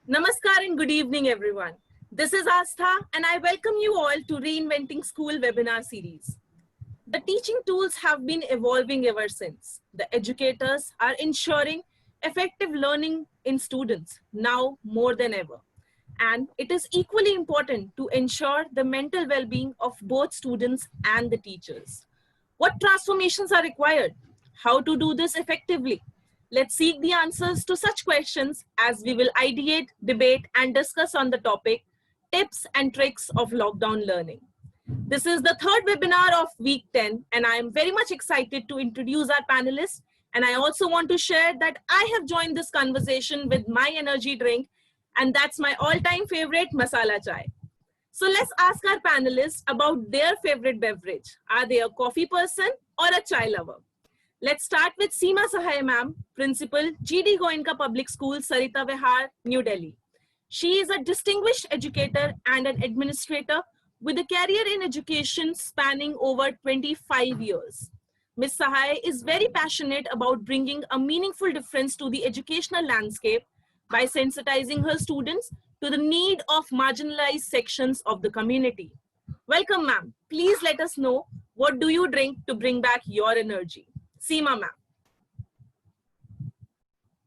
Namaskar and good evening, everyone. This is Astha, and I welcome you all to Reinventing School webinar series. The teaching tools have been evolving ever since. The educators are ensuring effective learning in students now more than ever. And it is equally important to ensure the mental well-being of both students and the teachers. What transformations are required? How to do this effectively? Let's seek the answers to such questions as we will ideate, debate, and discuss on the topic tips and tricks of lockdown learning. This is the third webinar of week 10, and I am very much excited to introduce our panelists. And I also want to share that I have joined this conversation with my energy drink, and that's my all-time favorite masala chai. So let's ask our panelists about their favorite beverage. Are they a coffee person or a chai lover? Let's start with Seema Sahai ma'am, Principal, GD Goenka Public School, Sarita Vihar, New Delhi. She is a distinguished educator and an administrator with a career in education spanning over 25 years. Ms. Sahai is very passionate about bringing a meaningful difference to the educational landscape by sensitizing her students to the need of marginalized sections of the community. Welcome, ma'am. Please let us know, what do you drink to bring back your energy? Seema, ma'am.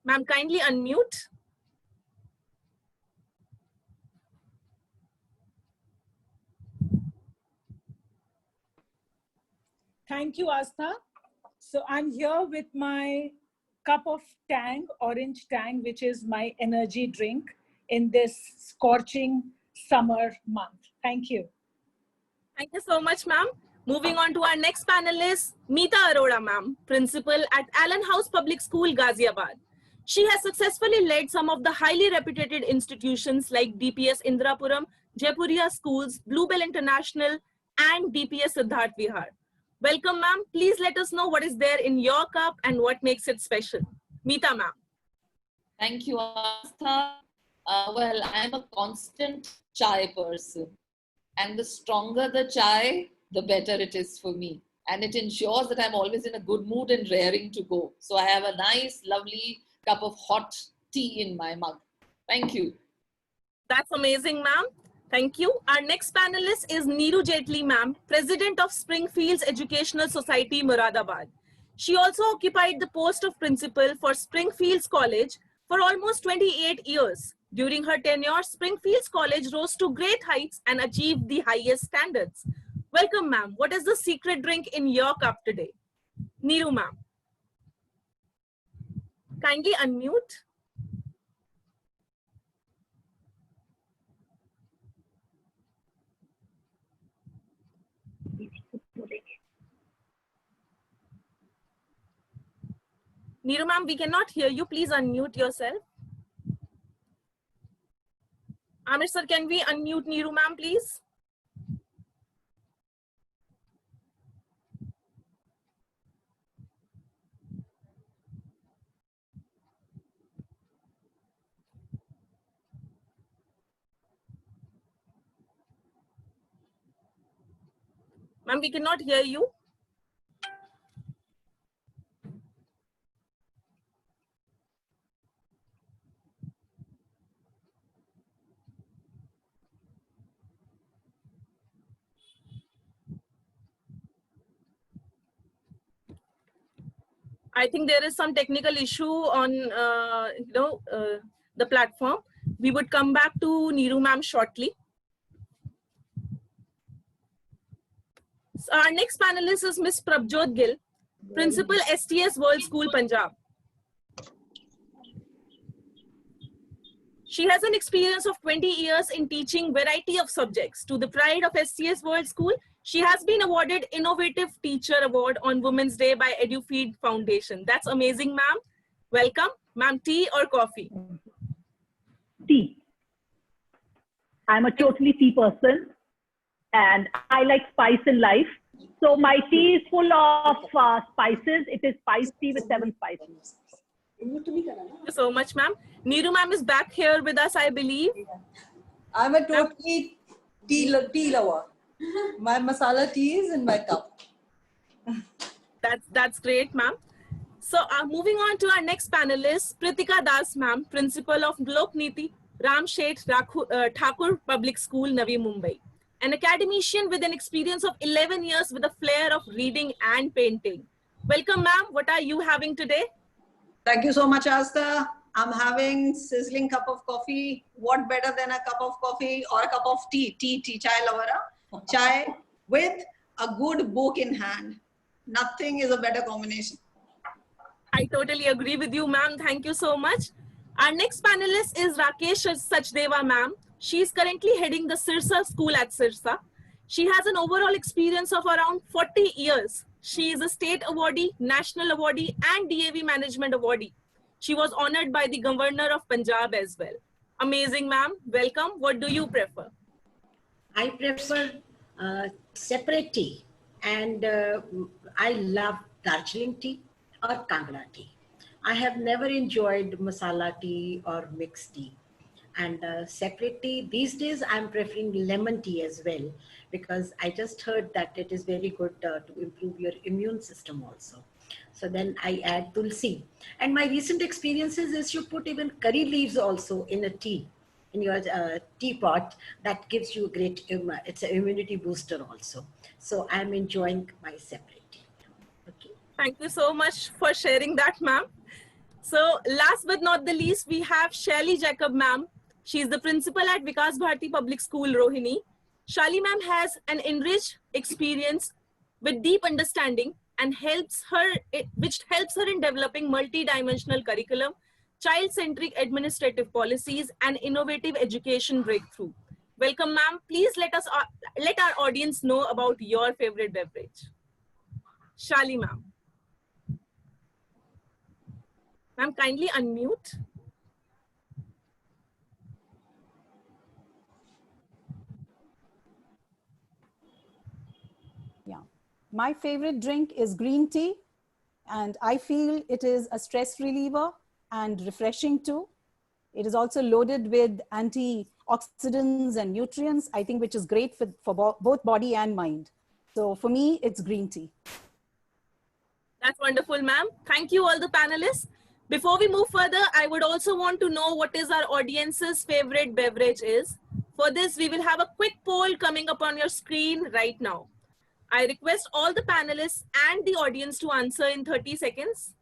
Ma'am, kindly unmute. Thank you, Astha. So I'm here with my cup of Tang, orange Tang, which is my energy drink in this scorching summer month. Thank you. Thank you so much, ma'am. Moving on to our next panelist, Meeta Arora, ma'am, Principal at Allen House Public School, Ghaziabad. She has successfully led some of the highly reputed institutions like DPS Indrapuram, Jaipuria Schools, Bluebell International, and DPS Siddharth Vihar. Welcome, ma'am. Please let us know what is there in your cup and what makes it special. Meeta, ma'am. Thank you, Astha. Well, I'm a constant chai person. And the stronger the chai, the better it is for me. And it ensures that I'm always in a good mood and raring to go. So I have a nice, lovely cup of hot tea in my mug. Thank you. That's amazing, ma'am. Thank you. Our next panelist is Neeru Jetli, ma'am, President of Springfields Educational Society, Muradabad. She also occupied the post of principal for Springfields College for almost 28 years. During her tenure, Springfields College rose to great heights and achieved the highest standards. Welcome, ma'am. What is the secret drink in your cup today? Neeru, ma'am. Kindly unmute. Neeru, ma'am, we cannot hear you. Please unmute yourself. Amir sir, can we unmute Neeru, ma'am, please? Ma'am, we cannot hear you. I think there is some technical issue on the platform. We would come back to Neeru ma'am shortly. So our next panelist is Miss Prabjot Gill, Principal STS World School, Punjab. She has an experience of 20 years in teaching variety of subjects. To the pride of STS World School, she has been awarded Innovative Teacher Award on Women's Day by EduFeed Foundation. That's amazing, ma'am. Welcome. Ma'am, tea or coffee? Tea. I'm a totally tea person and I like spice in life. So my tea is full of spices. It is spice tea with 7 spices. Thank you so much, ma'am. Neeru ma'am is back here with us, I believe. I'm a totally tea lover. My masala tea is in my cup. That's great, ma'am. So moving on to our next panelist, Pritika Das, ma'am, Principal of Lok Niti Ram Sheth Thakur Public School, Navi Mumbai. An academician with an experience of 11 years with a flair of reading and painting. Welcome, ma'am. What are you having today? Thank you so much, Astha. I'm having sizzling cup of coffee. What better than a cup of coffee or a cup of tea? Tea, chai lavara. Chai with a good book in hand. Nothing is a better combination. I totally agree with you, ma'am. Thank you so much. Our next panelist is Rakesh Sachdeva, ma'am. She is currently heading the Sirsa School at Sirsa. She has an overall experience of around 40 years. She is a state awardee, national awardee, and DAV management awardee. She was honored by the governor of Punjab as well. Amazing, ma'am. Welcome. What do you prefer? I prefer separate tea, and I love Darjeeling tea or Kangra tea. I have never enjoyed masala tea or mixed tea. And separate tea, these days I'm preferring lemon tea as well, because I just heard that it is very good to improve your immune system also. So then I add tulsi. And my recent experiences is you put even curry leaves also in a tea, in your teapot. That gives you a great, it's an immunity booster also. So I'm enjoying my separate tea. Okay. Thank you so much for sharing that, ma'am. So last but not the least, we have Shaili Jacob, ma'am. She is the principal at Vikas Bharati Public School, Rohini. Shaili ma'am has an enriched experience with deep understanding and which helps her in developing multi-dimensional curriculum, child-centric administrative policies, and innovative education breakthrough. Welcome, ma'am. Please let our audience know about your favorite beverage. Shaili ma'am. Ma'am, kindly unmute. Yeah, my favorite drink is green tea, and I feel it is a stress reliever and refreshing too. It is also loaded with antioxidants and nutrients, I think, which is great for both body and mind. So for me, it's green tea. That's wonderful, ma'am. Thank you all the panelists. Before we move further, I would also want to know what is our audience's favorite beverage is. For this, we will have a quick poll coming up on your screen right now. I request all the panelists and the audience to answer in 30 seconds.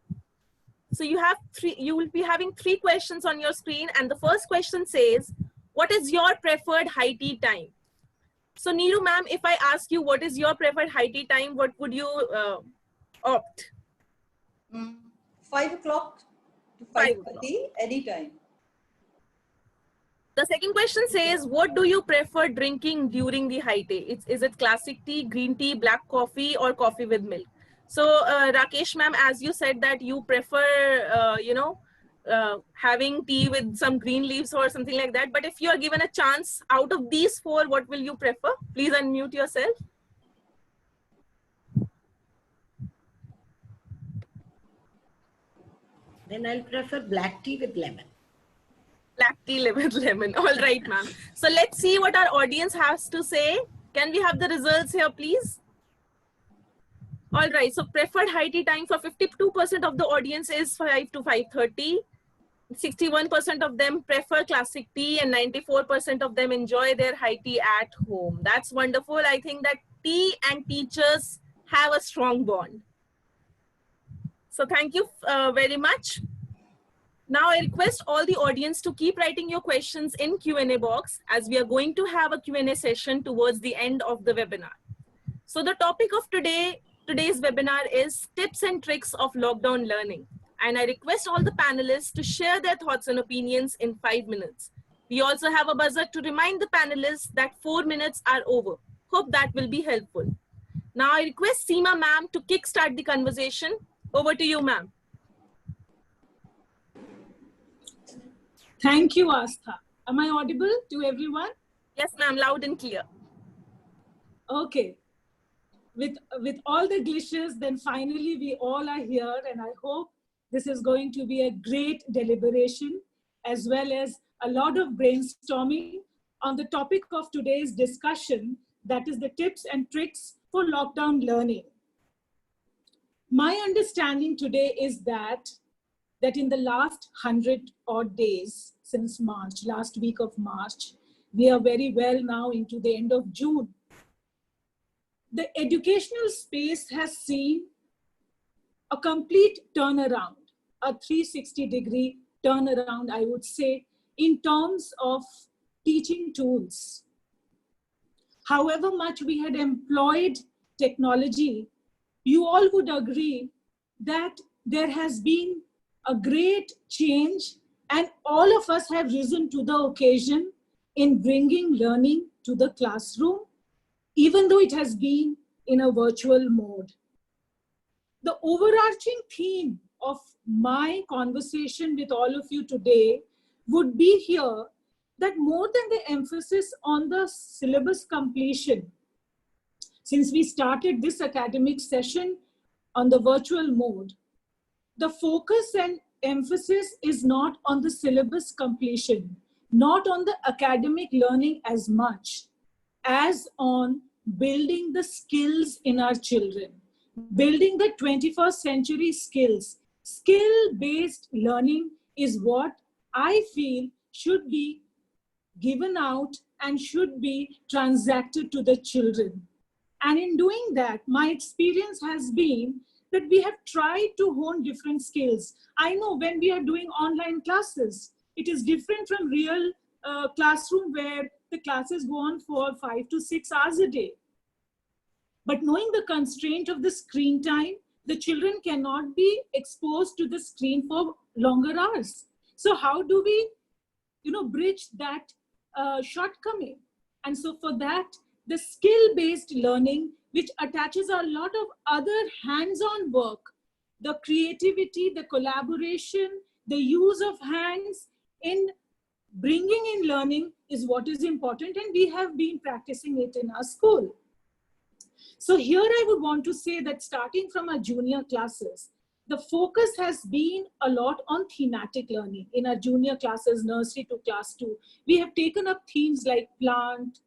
So you will be having 3 questions on your screen, and the first question says, what is your preferred high tea time? So Neeru ma'am, if I ask you what is your preferred high tea time, what would you opt? 5 o'clock to 5:30, anytime. The second question says, what do you prefer drinking during the high tea? Is it classic tea, green tea, black coffee, or coffee with milk? So Rakesh ma'am, as you said that you prefer, having tea with some green leaves or something like that. But if you are given a chance out of these 4, what will you prefer? Please unmute yourself. Then I'll prefer black tea with lemon. Black tea with lemon. All right, ma'am. So let's see what our audience has to say. Can we have the results here, please? All right. So preferred high tea time for 52% of the audience is 5 to 5:30. 61% of them prefer classic tea, and 94% of them enjoy their high tea at home. That's wonderful. I think that tea and teachers have a strong bond. So thank you very much. Now I request all the audience to keep writing your questions in Q&A box, as we are going to have a Q&A session towards the end of the webinar. So the topic of today's webinar is tips and tricks of lockdown learning. And I request all the panelists to share their thoughts and opinions in 5 minutes. We also have a buzzer to remind the panelists that 4 minutes are over. Hope that will be helpful. Now I request Seema ma'am to kickstart the conversation. Over to you, ma'am. Thank you, Astha. Am I audible to everyone? Yes, ma'am, loud and clear. Okay. With all the glitches, then finally we all are here, and I hope this is going to be a great deliberation as well as a lot of brainstorming on the topic of today's discussion, that is the tips and tricks for lockdown learning. My understanding today is that that in the last 100 odd days since March, last week of March, we are very well now into the end of June. The educational space has seen a complete turnaround, a 360-degree turnaround, I would say, in terms of teaching tools. However much we had employed technology, you all would agree that there has been a great change, and all of us have risen to the occasion in bringing learning to the classroom, even though it has been in a virtual mode. The overarching theme of my conversation with all of you today would be here that more than the emphasis on the syllabus completion, since we started this academic session on the virtual mode, the focus and emphasis is not on the syllabus completion, not on the academic learning as much as on building the skills in our children, building the 21st century skills. Skill-based learning is what I feel should be given out and should be transacted to the children. And in doing that, my experience has been that we have tried to hone different skills. I know when we are doing online classes, it is different from real classroom where the classes go on for 5 to 6 hours a day. But knowing the constraint of the screen time, the children cannot be exposed to the screen for longer hours. So how do we, bridge that shortcoming? And so for that, the skill-based learning, which attaches a lot of other hands-on work, the creativity, the collaboration, the use of hands in bringing in learning is what is important, and we have been practicing it in our school. So here I would want to say that starting from our junior classes, the focus has been a lot on thematic learning. In our junior classes, nursery to class 2, we have taken up themes like plant,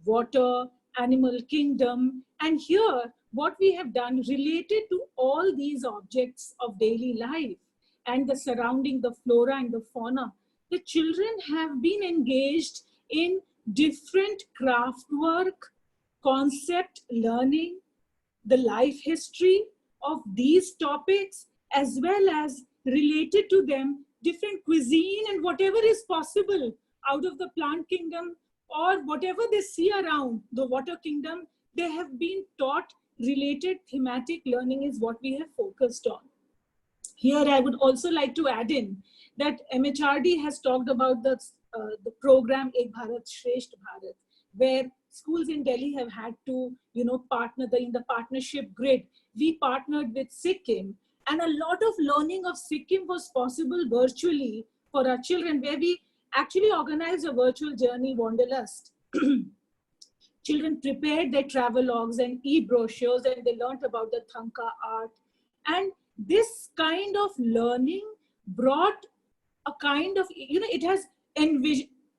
water, animal kingdom. And here, what we have done related to all these objects of daily life and the surrounding, the flora and the fauna, the children have been engaged in different craft work, concept learning, the life history of these topics, as well as related to them, different cuisine and whatever is possible out of the plant kingdom or whatever they see around the water kingdom, they have been taught. Related thematic learning is what we have focused on. Here I would also like to add in that MHRD has talked about the program Ek Bharat Shresth Bharat, where schools in Delhi have had to, partner in the partnership grid. We partnered with Sikkim, and a lot of learning of Sikkim was possible virtually for our children, where we actually organized a virtual journey wanderlust. Children prepared their travel logs and e-brochures, and they learned about the Thanka art. And this kind of learning brought a kind of, it has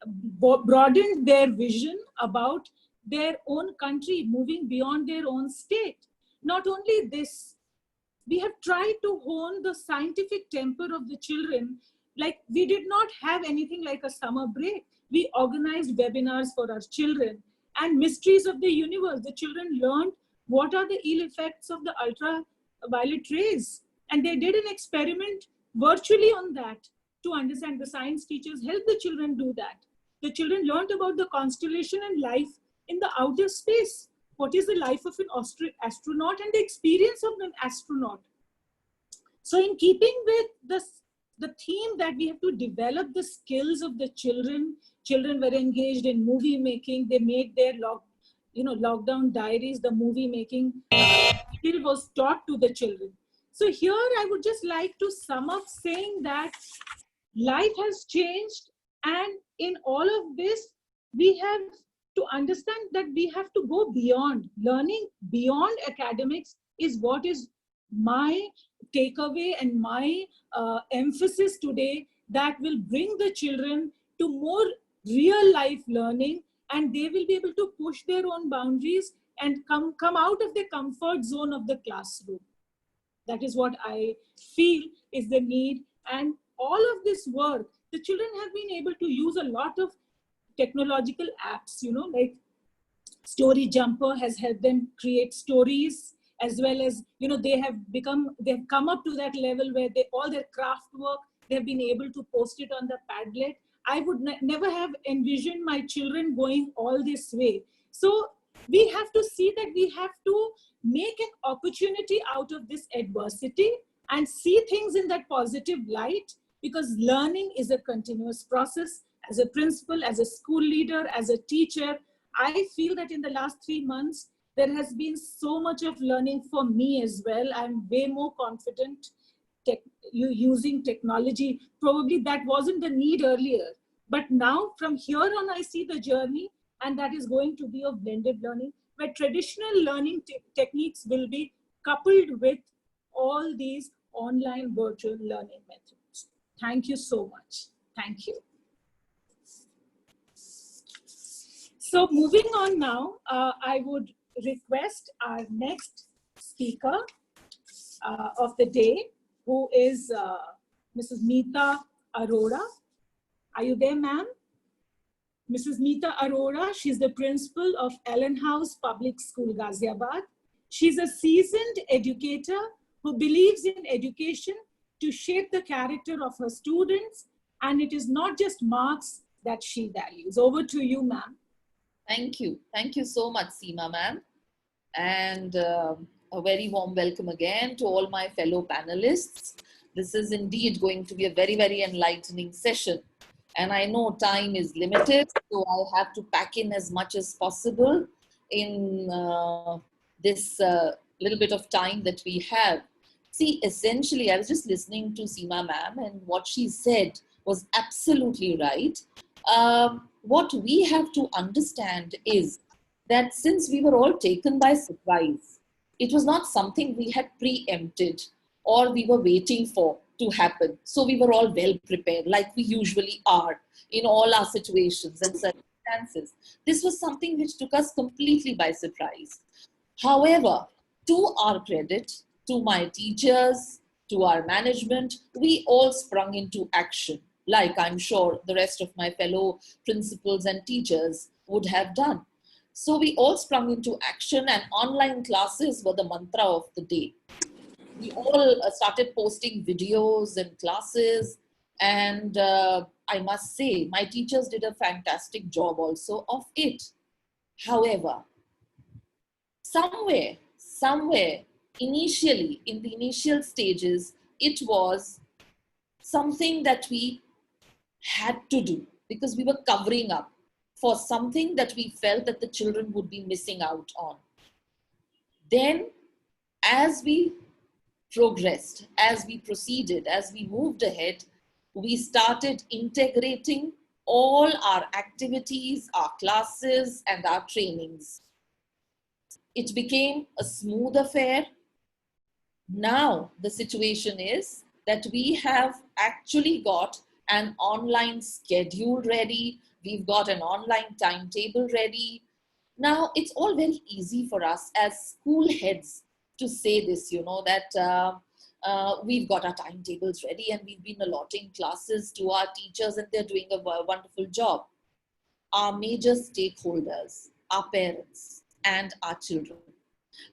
broadened their vision about their own country, moving beyond their own state. Not only this, we have tried to hone the scientific temper of the children. Like, we did not have anything like a summer break. We organized webinars for our children. And mysteries of the universe, the children learned what are the ill effects of the ultraviolet rays. And they did an experiment virtually on that to understand. The science teachers helped the children do that. The children learned about the constellation and life in the outer space. What is the life of an astronaut and the experience of an astronaut? So in keeping with the theme that we have to develop the skills of the children, children were engaged in movie making. They made their lockdown diaries. The movie making skill was taught to the children. So here I would just like to sum up saying that life has changed, and in all of this, we have to understand that we have to go beyond. Learning beyond academics is what is my takeaway and my emphasis today, that will bring the children to more real life learning, and they will be able to push their own boundaries and come out of the comfort zone of the classroom. That is what I feel is the need And all of this work, the children have been able to use a lot of technological apps, like Story Jumper has helped them create stories, as well as, they've come up to that level where all their craft work, they've been able to post it on the Padlet. I would never have envisioned my children going all this way. So we have to see that we have to make an opportunity out of this adversity and see things in that positive light, because learning is a continuous process. As a principal, as a school leader, as a teacher, I feel that in the last 3 months, there has been so much of learning for me as well. I'm way more confident using technology. Probably that wasn't the need earlier. But now from here on, I see the journey, and that is going to be of blended learning, where traditional learning techniques will be coupled with all these online virtual learning methods. Thank you so much. Thank you. So moving on now, I would request our next speaker of the day, who is Mrs. Meeta Arora. Are you there, ma'am? Mrs. Meeta Arora, she's the principal of Allen House Public School, Ghaziabad. She's a seasoned educator who believes in education to shape the character of her students, and it is not just marks that she values. Over to you, ma'am. Thank you. Thank you so much, Seema ma'am. And a very warm welcome again to all my fellow panelists. This is indeed going to be a very, very enlightening session. And I know time is limited, so I have to pack in as much as possible in this little bit of time that we have. See, essentially, I was just listening to Seema ma'am, and what she said was absolutely right. What we have to understand is that since we were all taken by surprise, it was not something we had preempted or we were waiting for to happen. So we were all well prepared, like we usually are in all our situations and circumstances. This was something which took us completely by surprise. However, to our credit, to my teachers, to our management, we all sprung into action, like I'm sure the rest of my fellow principals and teachers would have done. So we all sprung into action, and online classes were the mantra of the day. We all started posting videos and classes, and I must say, my teachers did a fantastic job also of it. However, somewhere, initially, in the initial stages, it was something that we had to do because we were covering up for something that we felt that the children would be missing out on. Then, as we progressed, as we proceeded, as we moved ahead, we started integrating all our activities, our classes, and our trainings. It became a smooth affair. Now, the situation is that we have actually got an online schedule ready. We've got an online timetable ready. Now, it's all very easy for us as school heads to say this, that we've got our timetables ready and we've been allotting classes to our teachers and they're doing a wonderful job. Our major stakeholders, our parents and our children.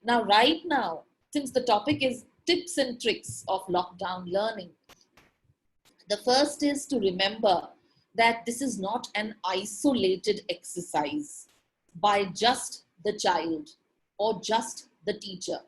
Now, right now, since the topic is tips and tricks of lockdown learning, the first is to remember that this is not an isolated exercise by just the child or just the teacher.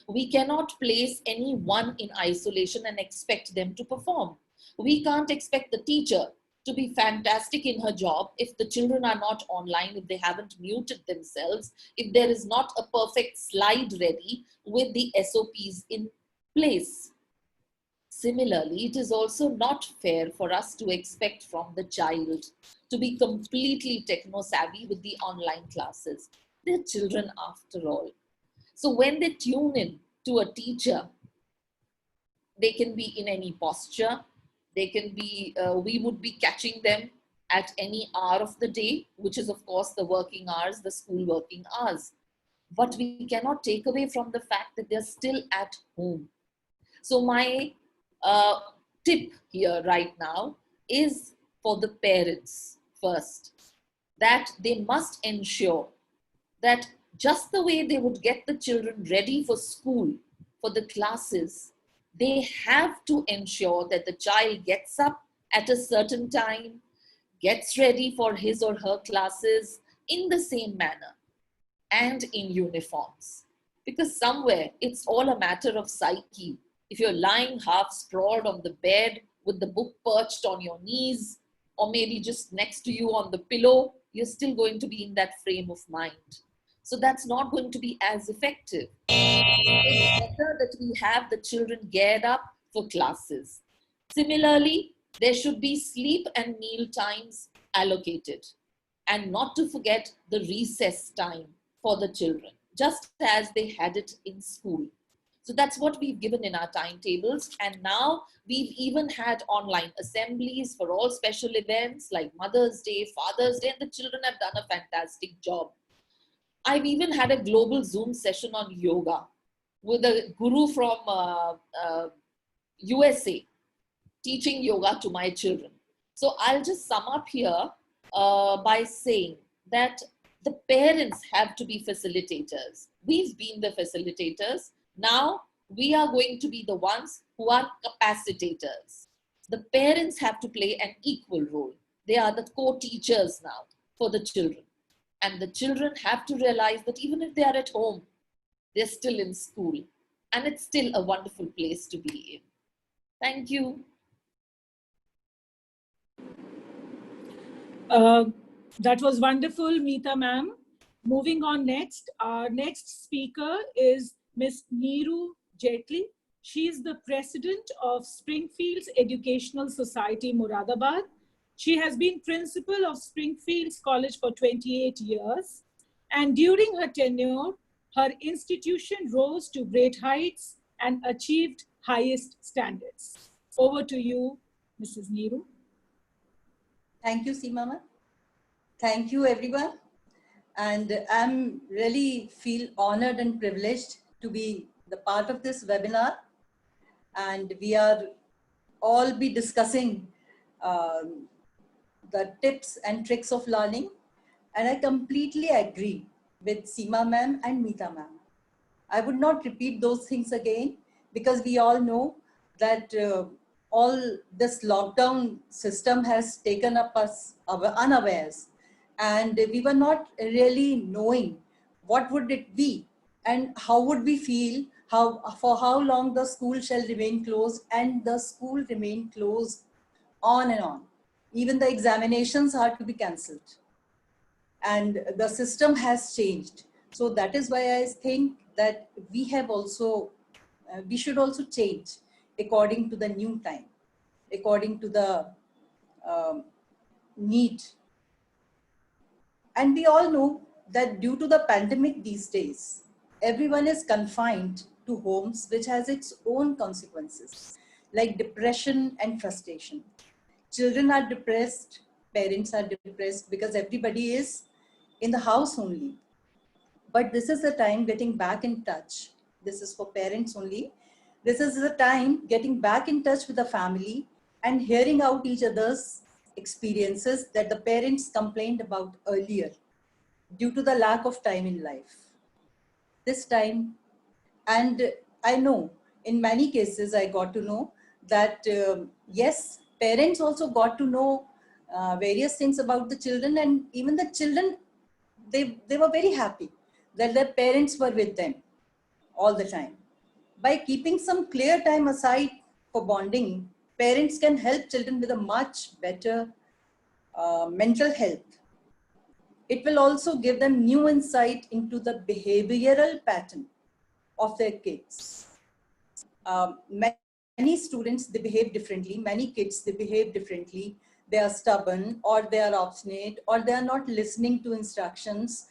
We cannot place anyone in isolation and expect them to perform. We can't expect the teacher to be fantastic in her job if the children are not online, if they haven't muted themselves, if there is not a perfect slide ready with the SOPs in place. Similarly, it is also not fair for us to expect from the child to be completely techno-savvy with the online classes. They're children after all. So when they tune in to a teacher, they can be in any posture. They can be, we would be catching them at any hour of the day, which is of course the working hours, the school working hours. But we cannot take away from the fact that they're still at home. So my tip here right now is for the parents first, that they must ensure that just the way they would get the children ready for school, for the classes, they have to ensure that the child gets up at a certain time, gets ready for his or her classes in the same manner and in uniforms. Because somewhere it's all a matter of psyche. If you're lying half sprawled on the bed with the book perched on your knees, or maybe just next to you on the pillow, you're still going to be in that frame of mind. So that's not going to be as effective. It's better that we have the children geared up for classes. Similarly, there should be sleep and meal times allocated. And not to forget the recess time for the children, just as they had it in school. So that's what we've given in our timetables. And now we've even had online assemblies for all special events like Mother's Day, Father's Day, and the children have done a fantastic job. I've even had a global Zoom session on yoga with a guru from USA teaching yoga to my children. So I'll just sum up here by saying that the parents have to be facilitators. We've been the facilitators. Now we are going to be the ones who are capacitators. The parents have to play an equal role. They are the co-teachers now for the children. And the children have to realize that even if they are at home, they're still in school. And it's still a wonderful place to be in. Thank you. That was wonderful, Meeta ma'am. Moving on next, our next speaker is Ms. Neeru Jetli. She is the president of Springfields Educational Society, Moradabad. She has been principal of Springfields College for 28 years. And during her tenure, her institution rose to great heights and achieved highest standards. Over to you, Mrs. Neeru. Thank you, Seema. Thank you, everyone. And I'm really feel honored and privileged to be the part of this webinar. And we are all be discussing the tips and tricks of learning. And I completely agree with Seema ma'am and Meeta ma'am. I would not repeat those things again because we all know that all this lockdown system has taken up us unawares, and we were not really knowing what would it be and how would we feel, for how long the school shall remain closed, and the school remain closed on and on. Even the examinations are to be cancelled, and the system has changed. So that is why I think that we have also, we should also change according to the new time, according to the need. And we all know that due to the pandemic these days, everyone is confined to homes, which has its own consequences, like depression and frustration. Children are depressed, parents are depressed because everybody is in the house only. But this is the time getting back in touch. This is for parents only. This is the time getting back in touch with the family and hearing out each other's experiences that the parents complained about earlier due to the lack of time in life. This time, and I know in many cases I got to know that yes, parents also got to know various things about the children, and even the children, they were very happy that their parents were with them all the time. By keeping some clear time aside for bonding, parents can help children with a much better mental health. It will also give them new insight into the behavioral pattern of their kids. Many students, they behave differently. Many kids, they behave differently. They are stubborn, or they are obstinate, or they are not listening to instructions.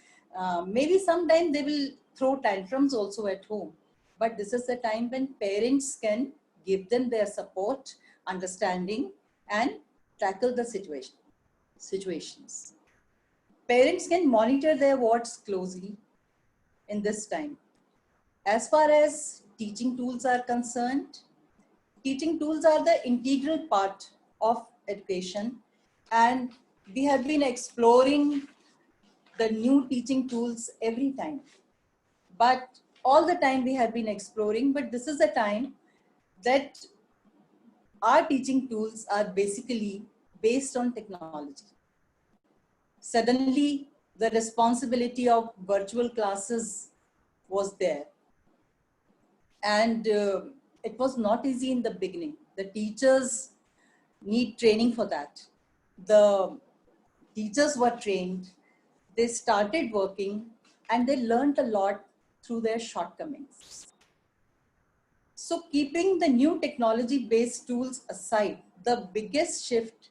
Maybe sometime they will throw tantrums also at home. But this is the time when parents can give them their support, understanding, and tackle the situations. Parents can monitor their wards closely in this time. As far as teaching tools are concerned, teaching tools are the integral part of education, and we have been exploring the new teaching tools every time. But all the time we have been exploring, but this is a time that our teaching tools are basically based on technology. Suddenly, the responsibility of virtual classes was there. And it was not easy in the beginning. The teachers need training for that. The teachers were trained, they started working, and they learned a lot through their shortcomings. So keeping the new technology-based tools aside, the biggest shift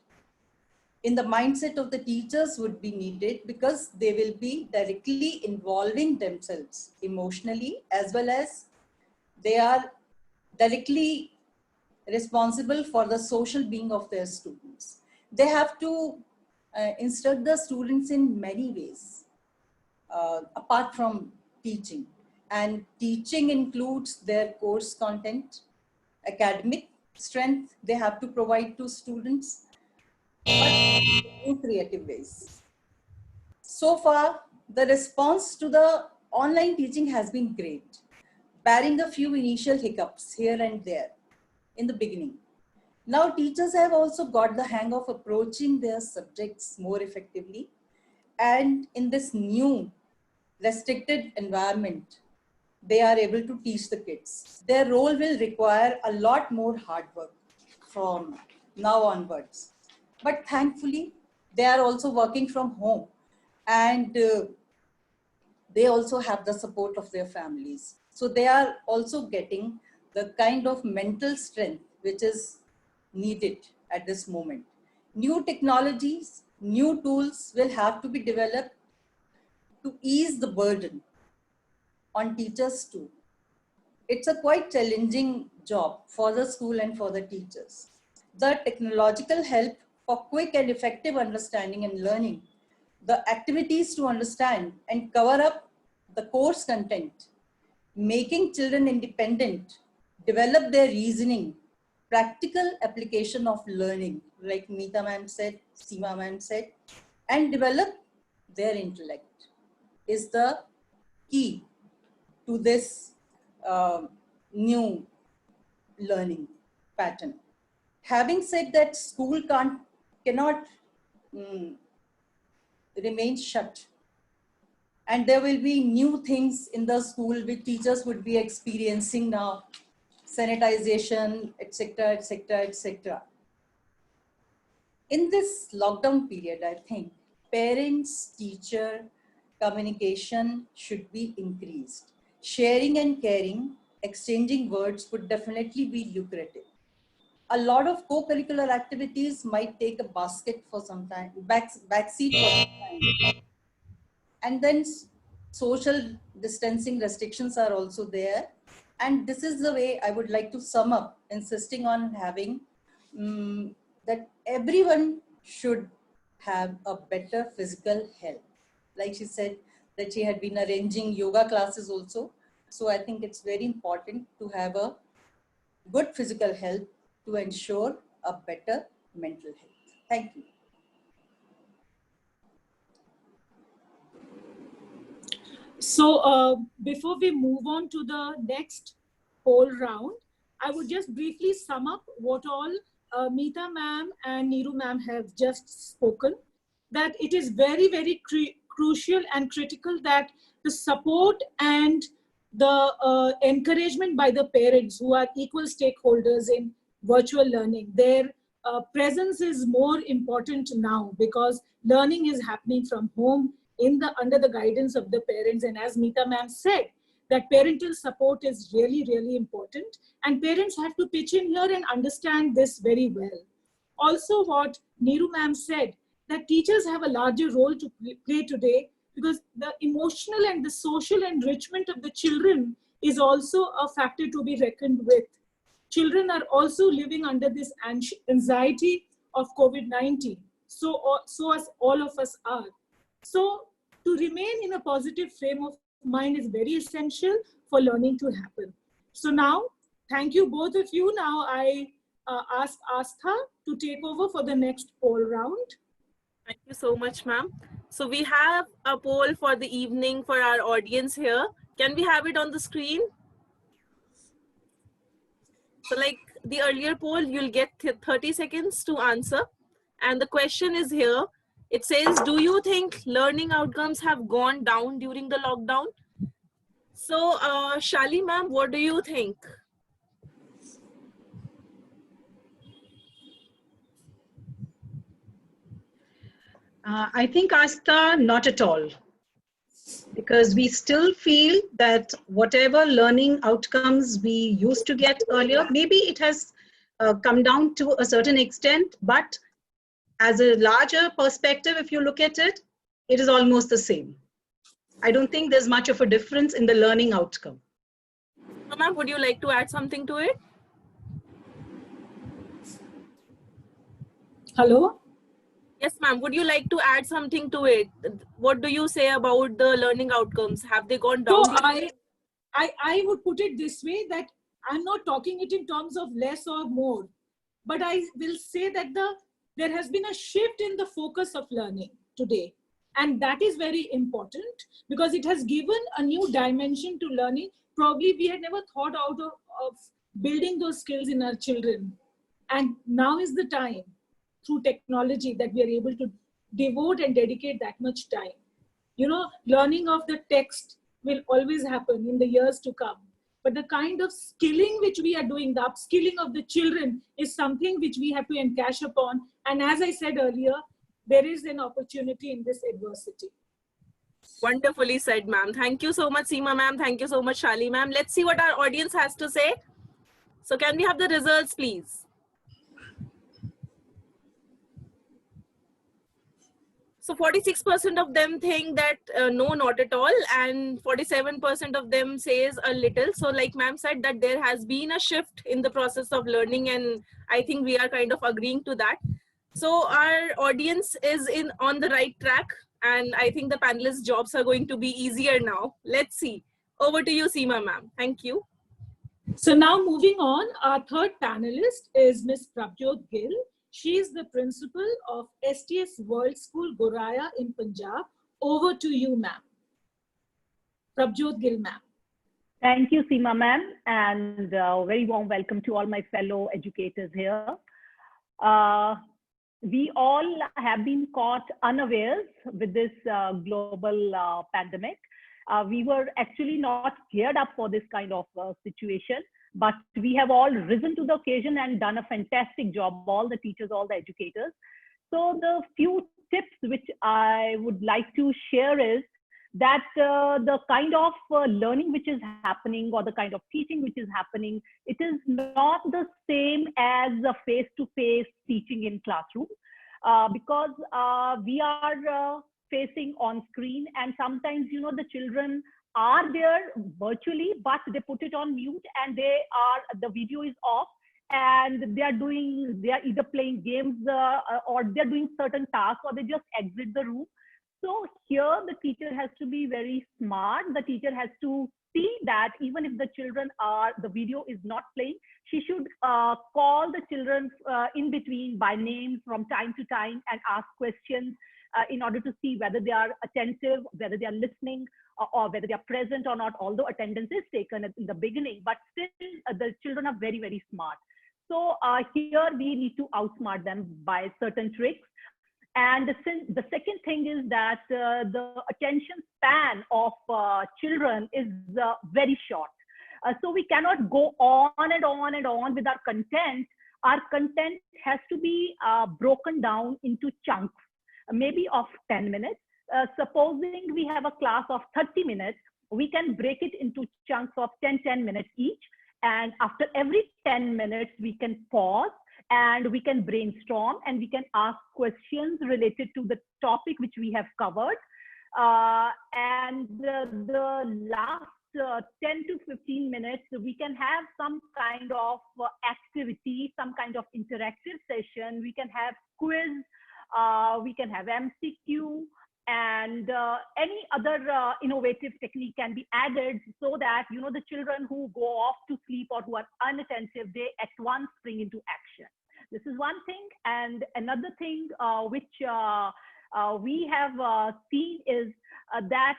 in the mindset of the teachers would be needed, because they will be directly involving themselves emotionally, as well as they are directly responsible for the social being of their students. They have to instruct the students in many ways, apart from teaching. And teaching includes their course content, academic strength they have to provide to students, but in creative ways. So far, the response to the online teaching has been great, barring a few initial hiccups here and there in the beginning. Now teachers have also got the hang of approaching their subjects more effectively, and in this new restricted environment, they are able to teach the kids. Their role will require a lot more hard work from now onwards. But thankfully, they are also working from home, and they also have the support of their families. So they are also getting the kind of mental strength which is needed at this moment. New technologies, new tools will have to be developed to ease the burden on teachers too. It's a quite challenging job for the school and for the teachers. The technological help for quick and effective understanding and learning, the activities to understand and cover up the course content, making children independent, develop their reasoning, practical application of learning, like Meeta ma'am said, Seema ma'am said, and develop their intellect is the key to this new learning pattern. Having said that, school cannot remain shut, and there will be new things in the school which teachers would be experiencing now, sanitization, etc., etc., etc. In this lockdown period, I think parents-teacher communication should be increased. Sharing and caring, exchanging words would definitely be lucrative. A lot of co-curricular activities might take a basket for some time, backseat for some time. And then social distancing restrictions are also there. And this is the way I would like to sum up, insisting on having that everyone should have a better physical health. Like she said, that she had been arranging yoga classes also. So I think it's very important to have a good physical health to ensure a better mental health. Thank you. So before we move on to the next poll round, I would just briefly sum up what all Meeta ma'am and Neeru ma'am have just spoken, that it is very, very crucial and critical that the support and the encouragement by the parents, who are equal stakeholders in virtual learning, their presence is more important now, because learning is happening from home under the guidance of the parents. And as Meeta ma'am said, that parental support is really, really important, and parents have to pitch in here and understand this very well. Also, what Neeru ma'am said, that teachers have a larger role to play today, because the emotional and the social enrichment of the children is also a factor to be reckoned with. Children are also living under this anxiety of COVID-19, so as all of us are. So to remain in a positive frame of mind is very essential for learning to happen. So now Thank you, both of you. Now I ask Astha to take over for the next poll round. Thank you so much, ma'am. So we have a poll for the evening for our audience here. Can we have it on the screen? So like the earlier poll, you'll get 30 seconds to answer. And the question is here. It says, do you think learning outcomes have gone down during the lockdown? So Shali ma'am, what do you think? I think, Astha, not at all. Because we still feel that whatever learning outcomes we used to get earlier, maybe it has come down to a certain extent, but as a larger perspective, if you look at it, it is almost the same. I don't think there's much of a difference in the learning outcome. Ma'am, would you like to add something to it? Hello? Yes, ma'am. Would you like to add something to it? What do you say about the learning outcomes? Have they gone down? So I would put it this way, that I'm not talking it in terms of less or more, but I will say that there has been a shift in the focus of learning today. And that is very important because it has given a new dimension to learning. Probably we had never thought out of building those skills in our children. And now is the time, through technology, that we are able to devote and dedicate that much time. You know, learning of the text will always happen in the years to come. But the kind of skilling which we are doing, the upskilling of the children, is something which we have to encash upon. And as I said earlier, there is an opportunity in this adversity. Wonderfully said, ma'am. Thank you so much, Seema ma'am. Thank you so much, Shali ma'am. Let's see what our audience has to say. So can we have the results, please? So 46% of them think that no, not at all. And 47% of them says a little. So like ma'am said, that there has been a shift in the process of learning. And I think we are kind of agreeing to that. So our audience is on the right track. And I think the panelists' jobs are going to be easier now. Let's see. Over to you, Seema ma'am. Thank you. So now moving on, our third panelist is Ms. Prabjot Gill. She is the principal of STS World School, Goraya in Punjab. Over to you, ma'am. Prabjot Gill, ma'am. Thank you, Seema ma'am, and very warm welcome to all my fellow educators here. We all have been caught unawares with this global pandemic. We were actually not geared up for this kind of situation, but we have all risen to the occasion and done a fantastic job, all the teachers, all the educators. So the few tips which I would like to share is that the kind of learning which is happening, or the kind of teaching which is happening, it is not the same as a face-to-face teaching in classroom, because we are facing on screen, and sometimes, you know, the children are there virtually, but they put it on mute and the video is off, and they are either playing games or they're doing certain tasks, or they just exit the room. So here the teacher has to be very smart. The teacher has to see that even if the video is not playing, she should call the children in between by name from time to time and ask questions in order to see whether they are attentive, whether they are listening, or whether they are present or not, although attendance is taken in the beginning, but still the children are very, very smart. So here we need to outsmart them by certain tricks. And the second thing is that the attention span of children is very short. So we cannot go on and on and on with our content. Our content has to be broken down into chunks, maybe of 10 minutes. Supposing we have a class of 30 minutes, we can break it into chunks of 10 minutes each. And after every 10 minutes, we can pause and we can brainstorm and we can ask questions related to the topic which we have covered. And the last 10 to 15 minutes, we can have some kind of activity, some kind of interactive session. We can have quiz, we can have MCQ, and any other innovative technique can be added so that, you know, the children who go off to sleep or who are unattentive, they at once spring into action. This is one thing. And another thing which we have seen is that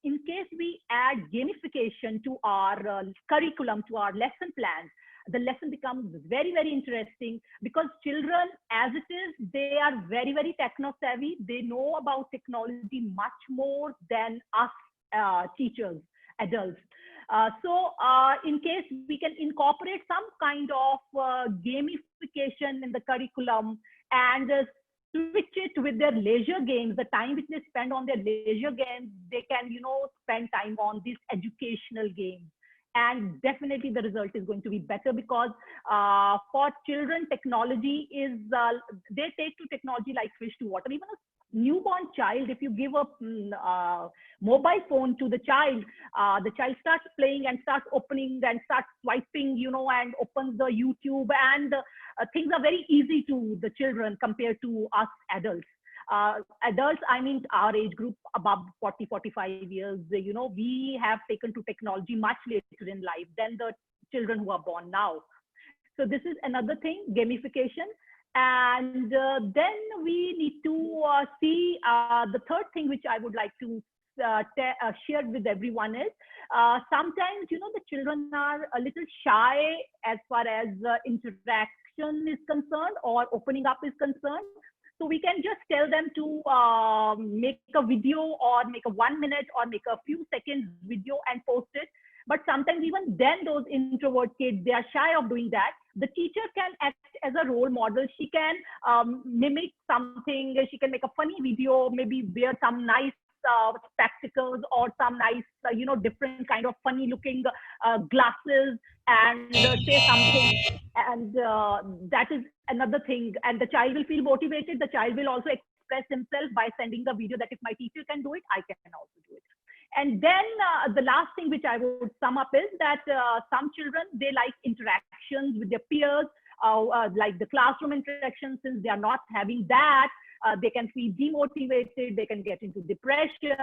in case we add gamification to our curriculum, to our lesson plans, the lesson becomes very, very interesting, because children, as it is, they are very, very techno savvy. They know about technology much more than us teachers, adults. So in case we can incorporate some kind of gamification in the curriculum and switch it with their leisure games, the time which they spend on their leisure games, they can, you know, spend time on these educational games. And definitely the result is going to be better, because for children, technology is, they take to technology like fish to water. Even a newborn child, if you give a mobile phone to the child starts playing and starts opening and starts swiping, you know, and opens the YouTube, and things are very easy to the children compared to us adults. Adults, I mean our age group above 40, 45 years, you know, we have taken to technology much later in life than the children who are born now. So this is another thing, gamification. And then we need to see the third thing which I would like to share with everyone is, sometimes, you know, the children are a little shy as far as interaction is concerned or opening up is concerned. So we can just tell them to make a video or make a 1 minute or make a few seconds video and post it. But sometimes even then those introvert kids, they are shy of doing that. The teacher can act as a role model. She can mimic something. She can make a funny video, maybe wear some nice spectacles or some nice, you know, different kind of funny looking glasses and say something. And that is another thing. And the child will feel motivated. The child will also express himself by sending the video that if my teacher can do it, I can also do it. And then the last thing which I would sum up is that some children, they like interactions with their peers, like the classroom interactions. Since they are not having that, they can feel demotivated, they can get into depression.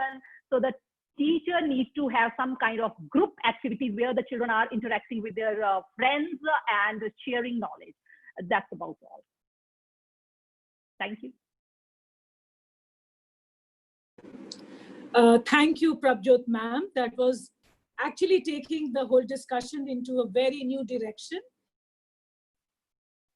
So the teacher needs to have some kind of group activity where the children are interacting with their friends and sharing knowledge. That's about all. Thank you. Thank you, Prabjot ma'am. That was actually taking the whole discussion into a very new direction.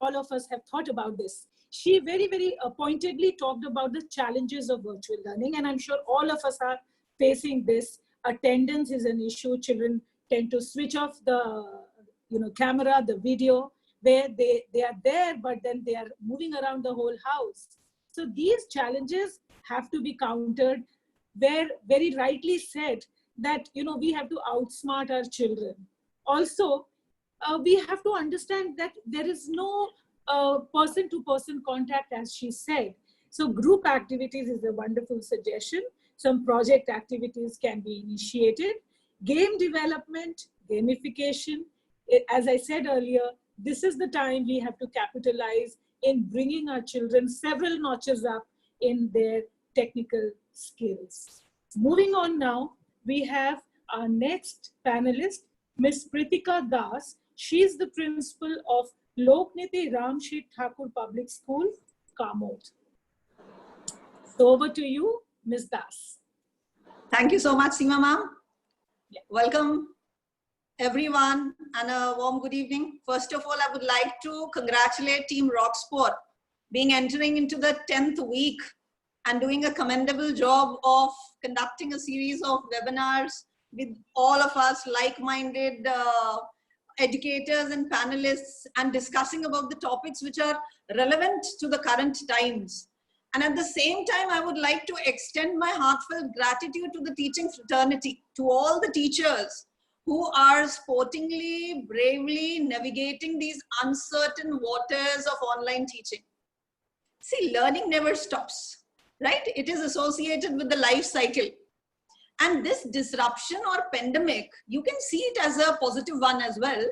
All of us have thought about this. She very, very pointedly talked about the challenges of virtual learning, and I'm sure all of us are facing this. Attendance is an issue. Children tend to switch off the camera, the video, where they are there, but then they are moving around the whole house. So these challenges have to be countered, where very rightly said that, we have to outsmart our children. Also, we have to understand that there is no person-to-person contact, as she said. So group activities is a wonderful suggestion. Some project activities can be initiated. Game development, gamification. As I said earlier, this is the time we have to capitalize in bringing our children several notches up in their technical skills. Moving on now, we have our next panelist, Ms. Pritika Das. She is the principal of Lokniti Ramshit Thakur Public School, Kamod. So over to you, Ms. Das. Thank you so much, Seema ma'am. Yeah. Welcome everyone and a warm good evening. First of all, I would like to congratulate Team Rocksport being entering into the 10th week and doing a commendable job of conducting a series of webinars with all of us like-minded educators and panelists, and discussing about the topics which are relevant to the current times. And at the same time, I would like to extend my heartfelt gratitude to the teaching fraternity, to all the teachers who are sportingly, bravely navigating these uncertain waters of online teaching. See, learning never stops, right? It is associated with the life cycle. And this disruption or pandemic, you can see it as a positive one as well,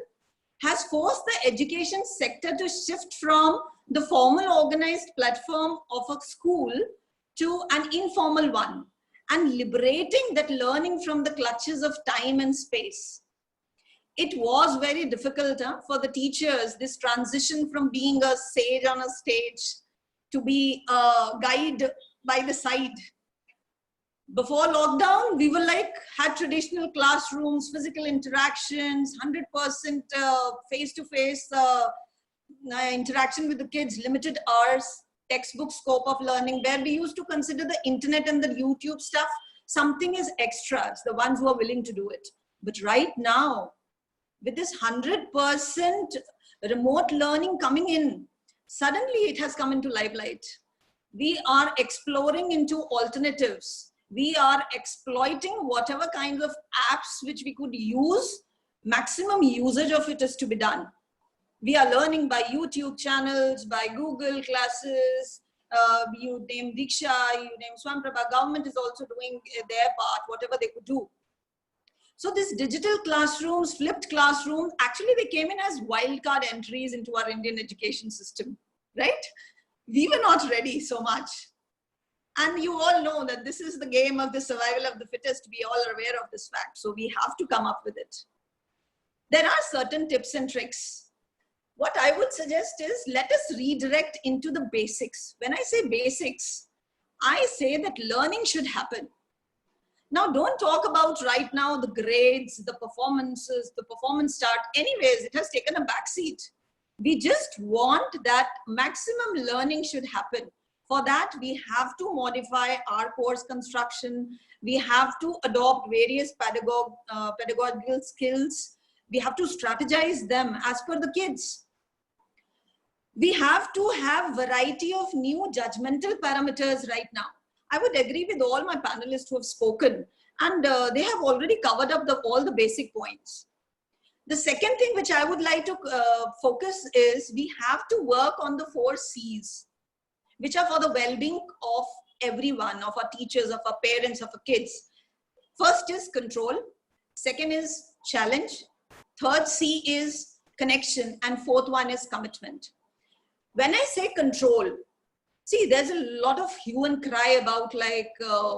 has forced the education sector to shift from the formal organized platform of a school to an informal one and liberating that learning from the clutches of time and space. It was very difficult for the teachers, this transition from being a sage on a stage to be a guide by the side. Before lockdown, we were had traditional classrooms, physical interactions, 100% face-to-face interaction with the kids, limited hours, textbook scope of learning, where we used to consider the internet and the YouTube stuff something is extra. It's the ones who are willing to do it. But right now, with this 100% remote learning coming in, suddenly it has come into limelight. We are exploring into alternatives. We are exploiting whatever kinds of apps which we could use. Maximum usage of it is to be done. We are learning by YouTube channels, by Google classes. You name Diksha, you name Swamprabha. Government is also doing their part, whatever they could do. So these digital classrooms, flipped classrooms, actually they came in as wildcard entries into our Indian education system, right? We were not ready so much. And you all know that this is the game of the survival of the fittest. We all are aware of this fact. So we have to come up with it. There are certain tips and tricks. What I would suggest is let us redirect into the basics. When I say basics, I say that learning should happen. Now, don't talk about right now the grades, the performances, the performance chart. Anyways, it has taken a backseat. We just want that maximum learning should happen. For that, we have to modify our course construction. We have to adopt various pedagogical skills. We have to strategize them as per the kids. We have to have variety of new judgmental parameters right now. I would agree with all my panelists who have spoken, and they have already covered up all the basic points. The second thing which I would like to focus is we have to work on the 4 C's, which are for the well-being of everyone, of our teachers, of our parents, of our kids. First is control. Second is challenge. Third C is connection. And fourth one is commitment. When I say control, see, there's a lot of hue and cry about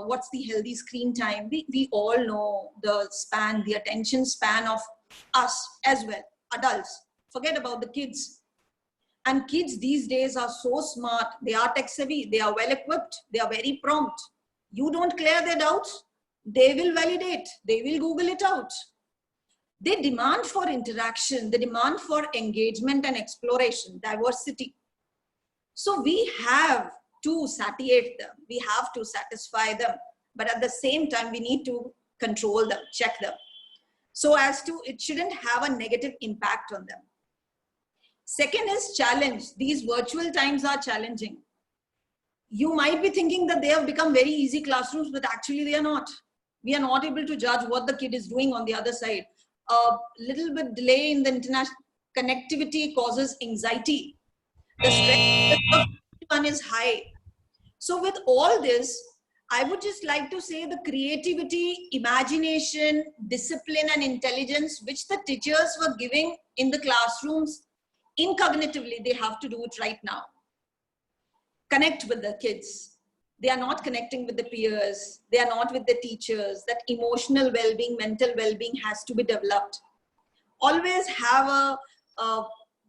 what's the healthy screen time. We all know the span, the attention span of us as well, adults. Forget about the kids. And kids these days are so smart. They are tech savvy. They are well equipped. They are very prompt. You don't clear their doubts, they will validate. They will Google it out. They demand for interaction. They demand for engagement and exploration, diversity. So we have to satiate them. We have to satisfy them. But at the same time, we need to control them, check them. So as to, it shouldn't have a negative impact on them. Second is challenge. These virtual times are challenging. You might be thinking that they have become very easy classrooms, but actually they are not. We are not able to judge what the kid is doing on the other side. A little bit delay in the international connectivity causes anxiety. The stress of everyone is high. So with all this, I would just like to say the creativity, imagination, discipline, and intelligence which the teachers were giving in the classrooms, incognitively, they have to do it right now. Connect with the kids. They are not connecting with the peers. They are not with the teachers. That emotional well-being, mental well-being has to be developed. Always have a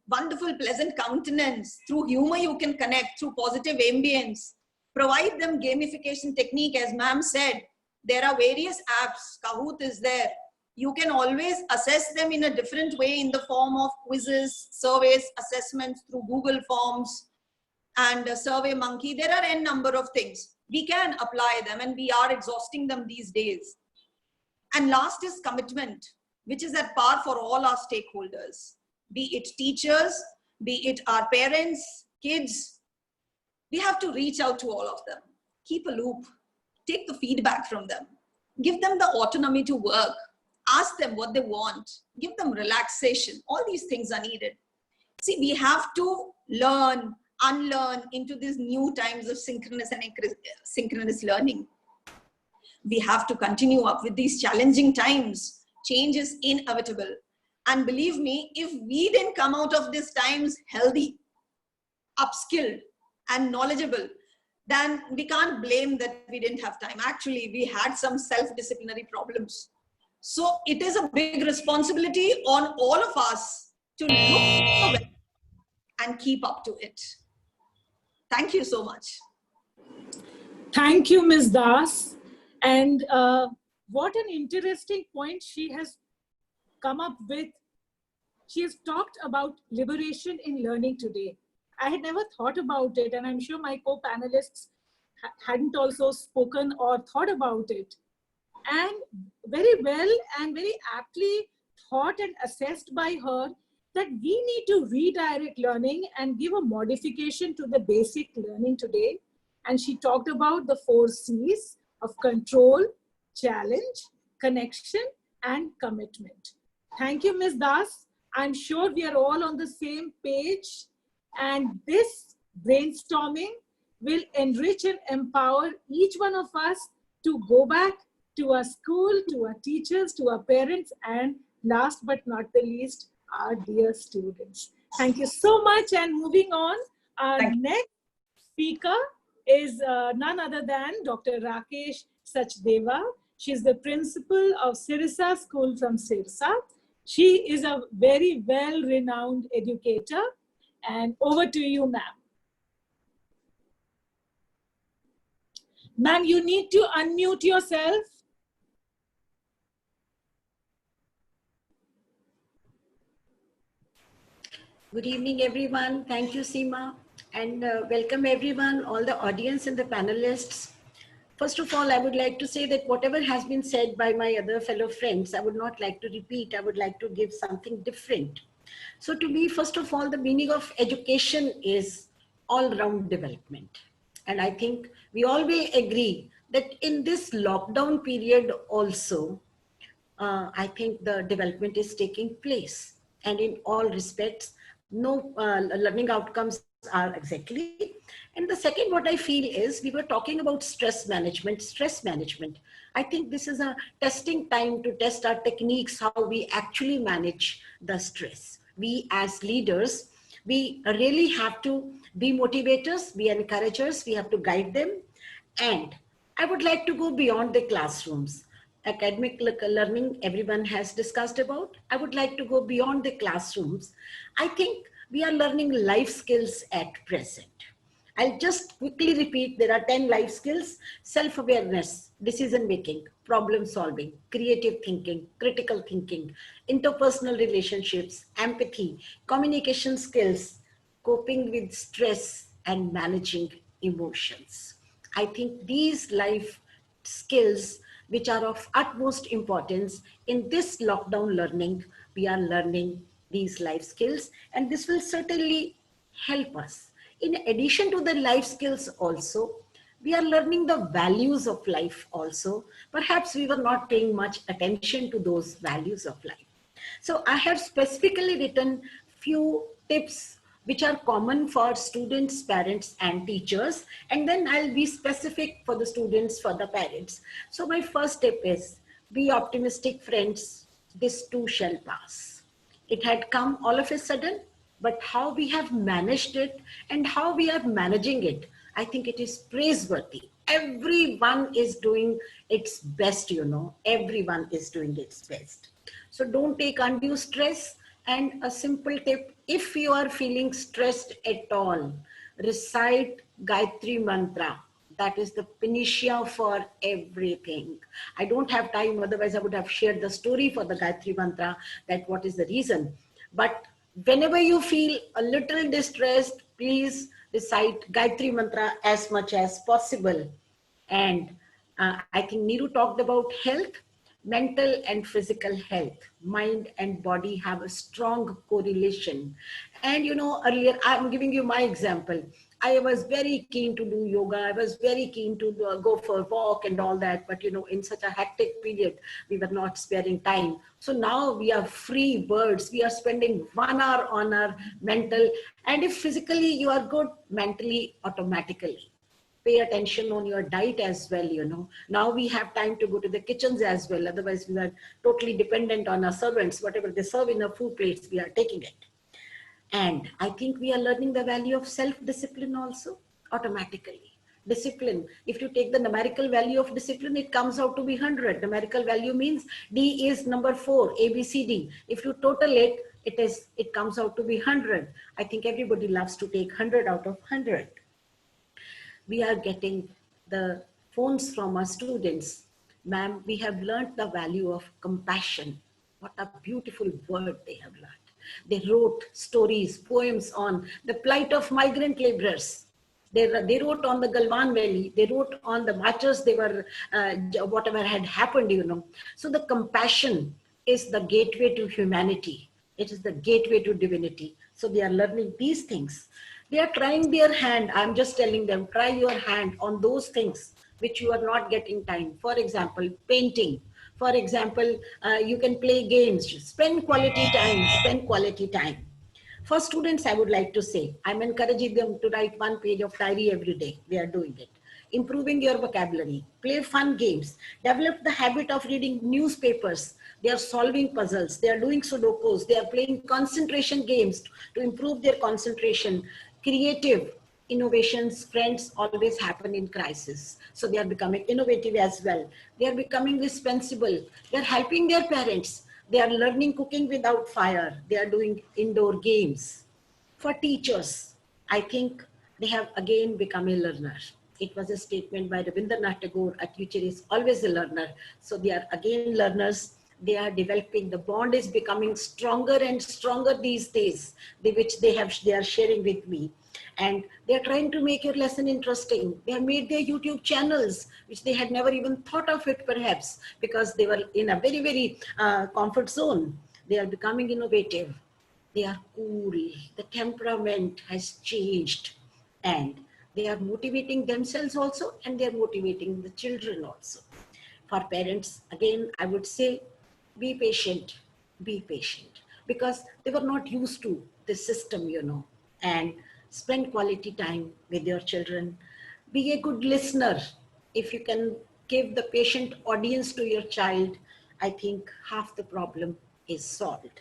wonderful, pleasant countenance. Through humor, you can connect. Through positive ambience. Provide them gamification technique. As ma'am said, there are various apps. Kahoot is there. You can always assess them in a different way in the form of quizzes, surveys, assessments through Google Forms and SurveyMonkey. There are n number of things. We can apply them and we are exhausting them these days. And last is commitment, which is at par for all our stakeholders, be it teachers, be it our parents, kids. We have to reach out to all of them, keep a loop, take the feedback from them, give them the autonomy to work, ask them what they want, give them relaxation. All these things are needed. See, we have to learn, unlearn into these new times of synchronous and asynchronous learning. We have to continue up with these challenging times. Change is inevitable. And believe me, if we didn't come out of these times healthy, upskilled, and knowledgeable, then we can't blame that we didn't have time. Actually, we had some self-disciplinary problems. So it is a big responsibility on all of us to look and keep up to it. Thank you so much. Thank you, Ms. Das. And what an interesting point she has come up with. She has talked about liberation in learning today. I had never thought about it, and I'm sure my co-panelists hadn't also spoken or thought about it. And very well and very aptly thought and assessed by her that we need to redirect learning and give a modification to the basic learning today. And she talked about the 4 C's of control, challenge, connection, and commitment. Thank you, Ms. Das. I'm sure we are all on the same page, and this brainstorming will enrich and empower each one of us to go back to our school, to our teachers, to our parents, and last but not the least, our dear students. Thank you so much. And moving on, our next speaker is none other than Dr. Rakesh Sachdeva. She's the principal of Sirsa School from Sirsa. She is a very well-renowned educator. And over to you, ma'am. Ma'am, you need to unmute yourself. Good evening, everyone. Thank you, Seema. And welcome everyone, all the audience and the panelists. First of all, I would like to say that whatever has been said by my other fellow friends, I would not like to repeat. I would like to give something different. So to me, first of all, the meaning of education is all-round development. And I think we all will agree that in this lockdown period also, I think the development is taking place. And in all respects, no learning outcomes are exactly. And the second, what I feel is, we were talking about stress management. I think this is a testing time to test our techniques, how we actually manage the stress. We as leaders, we really have to be motivators, be encouragers, we have to guide them. And I would like to go beyond the classrooms. Academic learning, everyone has discussed about. I would like to go beyond the classrooms. I think we are learning life skills at present. I'll just quickly repeat, there are 10 life skills: self-awareness, decision-making, problem-solving, creative thinking, critical thinking, interpersonal relationships, empathy, communication skills, coping with stress, and managing emotions. I think these life skills, which are of utmost importance in this lockdown learning, we are learning these life skills, and this will certainly help us. In addition to the life skills also, we are learning the values of life also. Perhaps we were not paying much attention to those values of life. So I have specifically written few tips which are common for students, parents, and teachers. And then I'll be specific for the students, for the parents. So my first tip is, be optimistic, friends. This too shall pass. It had come all of a sudden, but how we have managed it and how we are managing it, I think it is praiseworthy. Everyone is doing its best, you know, everyone is doing its best. So don't take undue stress. And a simple tip, if you are feeling stressed at all, recite Gayatri Mantra. That is the panacea for everything. I don't have time, otherwise I would have shared the story for the Gayatri Mantra, that what is the reason. But whenever you feel a little distressed, please recite Gayatri Mantra as much as possible. And I think Neeru talked about health. Mental and physical health, mind and body have a strong correlation. And you know, earlier, I'm giving you my example. I was very keen to do yoga. I was very keen to go for a walk and all that. But you know, in such a hectic period, we were not sparing time. So now we are free birds. We are spending 1 hour on our mental. And if physically you are good, mentally, automatically. Pay attention on your diet as well, you know. Now we have time to go to the kitchens as well. Otherwise, we are totally dependent on our servants. Whatever they serve in our food plates, we are taking it. And I think we are learning the value of self-discipline also automatically. discipline. If you take the numerical value of discipline, it comes out to be 100. Numerical value means D is number 4, A, B, C, D. If you total it, it comes out to be 100. I think everybody loves to take 100 out of 100. We are getting the phones from our students. Ma'am, we have learned the value of compassion. What a beautiful word they have learned. They wrote stories, poems on the plight of migrant laborers. They wrote on the Galwan Valley. They wrote on the marchers. They were, whatever had happened, you know. So the compassion is the gateway to humanity. It is the gateway to divinity. So they are learning these things. They are trying their hand. I'm just telling them, try your hand on those things which you are not getting time. For example, painting. For example, you can play games. Spend quality time. Spend quality time. For students, I would like to say, I'm encouraging them to write 1 page of diary every day. They are doing it. Improving your vocabulary. Play fun games. Develop the habit of reading newspapers. They are solving puzzles. They are doing sudokus. They are playing concentration games to improve their concentration. Creative innovations, friends, always happen in crisis. So they are becoming innovative as well. They are becoming responsible. They are helping their parents. They are learning cooking without fire. They are doing indoor games. For teachers, I think they have again become a learner. It was a statement by Rabindranath Tagore, a teacher is always a learner. So they are again learners. They are developing, the bond is becoming stronger and stronger these days, which they are sharing with me. And they're trying to make your lesson interesting. They have made their YouTube channels, which they had never even thought of it perhaps, because they were in a very, very comfort zone. They are becoming innovative. They are cool. The temperament has changed. And they are motivating themselves also, and they are motivating the children also. For parents, again, I would say, be patient, because they were not used to this system, you know, and spend quality time with your children. Be a good listener. If you can give the patient audience to your child, I think half the problem is solved.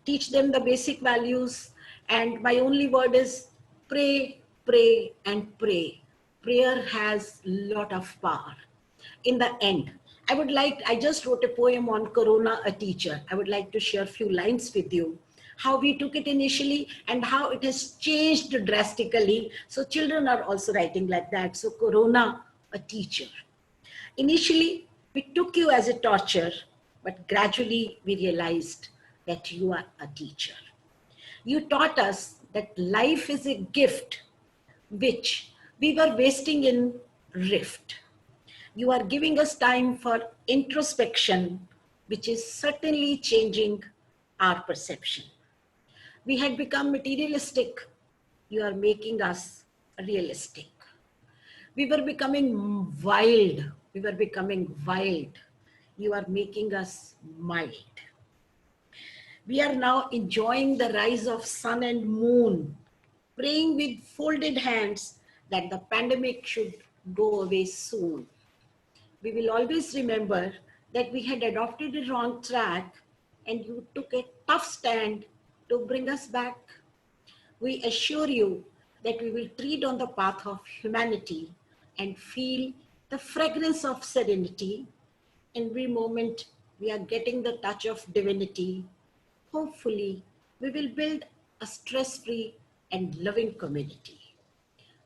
Teach them the basic values. And my only word is pray, pray, and pray. Prayer has a lot of power. In the end, I just wrote a poem on Corona, a teacher. I would like to share a few lines with you. How we took it initially and how it has changed drastically. So children are also writing like that. So Corona, a teacher. Initially, we took you as a torture, but gradually we realized that you are a teacher. You taught us that life is a gift, which we were wasting in rift. You are giving us time for introspection, which is certainly changing our perception. We had become materialistic. You are making us realistic. We were becoming wild. You are making us mild. We are now enjoying the rise of sun and moon, praying with folded hands that the pandemic should go away soon. We will always remember that we had adopted a wrong track and you took a tough stand to bring us back. We assure you that we will tread on the path of humanity and feel the fragrance of serenity. Every moment we are getting the touch of divinity. Hopefully, we will build a stress-free and loving community.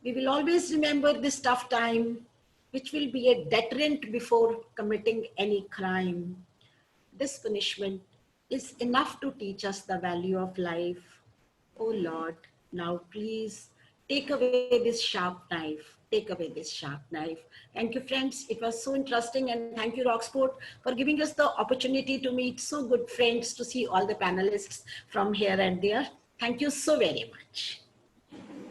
We will always remember this tough time, which will be a deterrent before committing any crime. This punishment is enough to teach us the value of life. Oh Lord, now please take away this sharp knife. Take away this sharp knife. Thank you, friends. It was so interesting. And thank you, Rocksport, for giving us the opportunity to meet so good friends, to see all the panelists from here and there. Thank you so very much.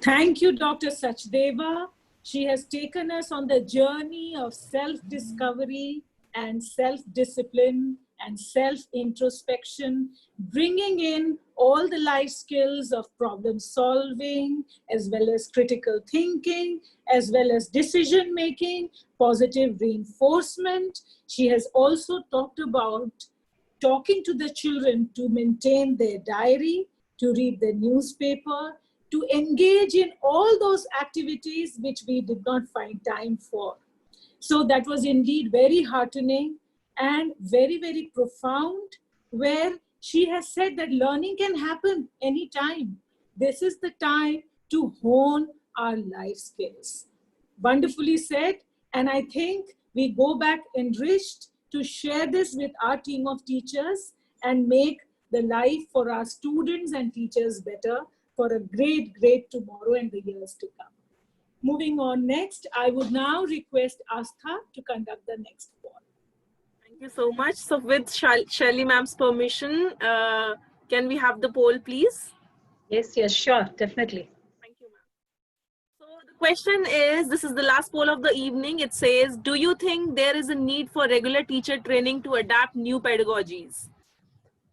Thank you, Dr. Sachdeva. She has taken us on the journey of self-discovery and self-discipline and self-introspection, bringing in all the life skills of problem solving, as well as critical thinking, as well as decision making, positive reinforcement. She has also talked about talking to the children to maintain their diary, to read the newspaper, to engage in all those activities which we did not find time for. So that was indeed very heartening and very, very profound, where she has said that learning can happen anytime. This is the time to hone our life skills. Wonderfully said. And I think we go back enriched to share this with our team of teachers and make the life for our students and teachers better for a great, great tomorrow and the years to come. Moving on next, I would now request Astha to conduct the next poll. Thank you so much. So with Shelly ma'am's permission, can we have the poll, please? Yes, yes, sure, definitely. Thank you, ma'am. So the question is, this is the last poll of the evening. It says, do you think there is a need for regular teacher training to adapt new pedagogies?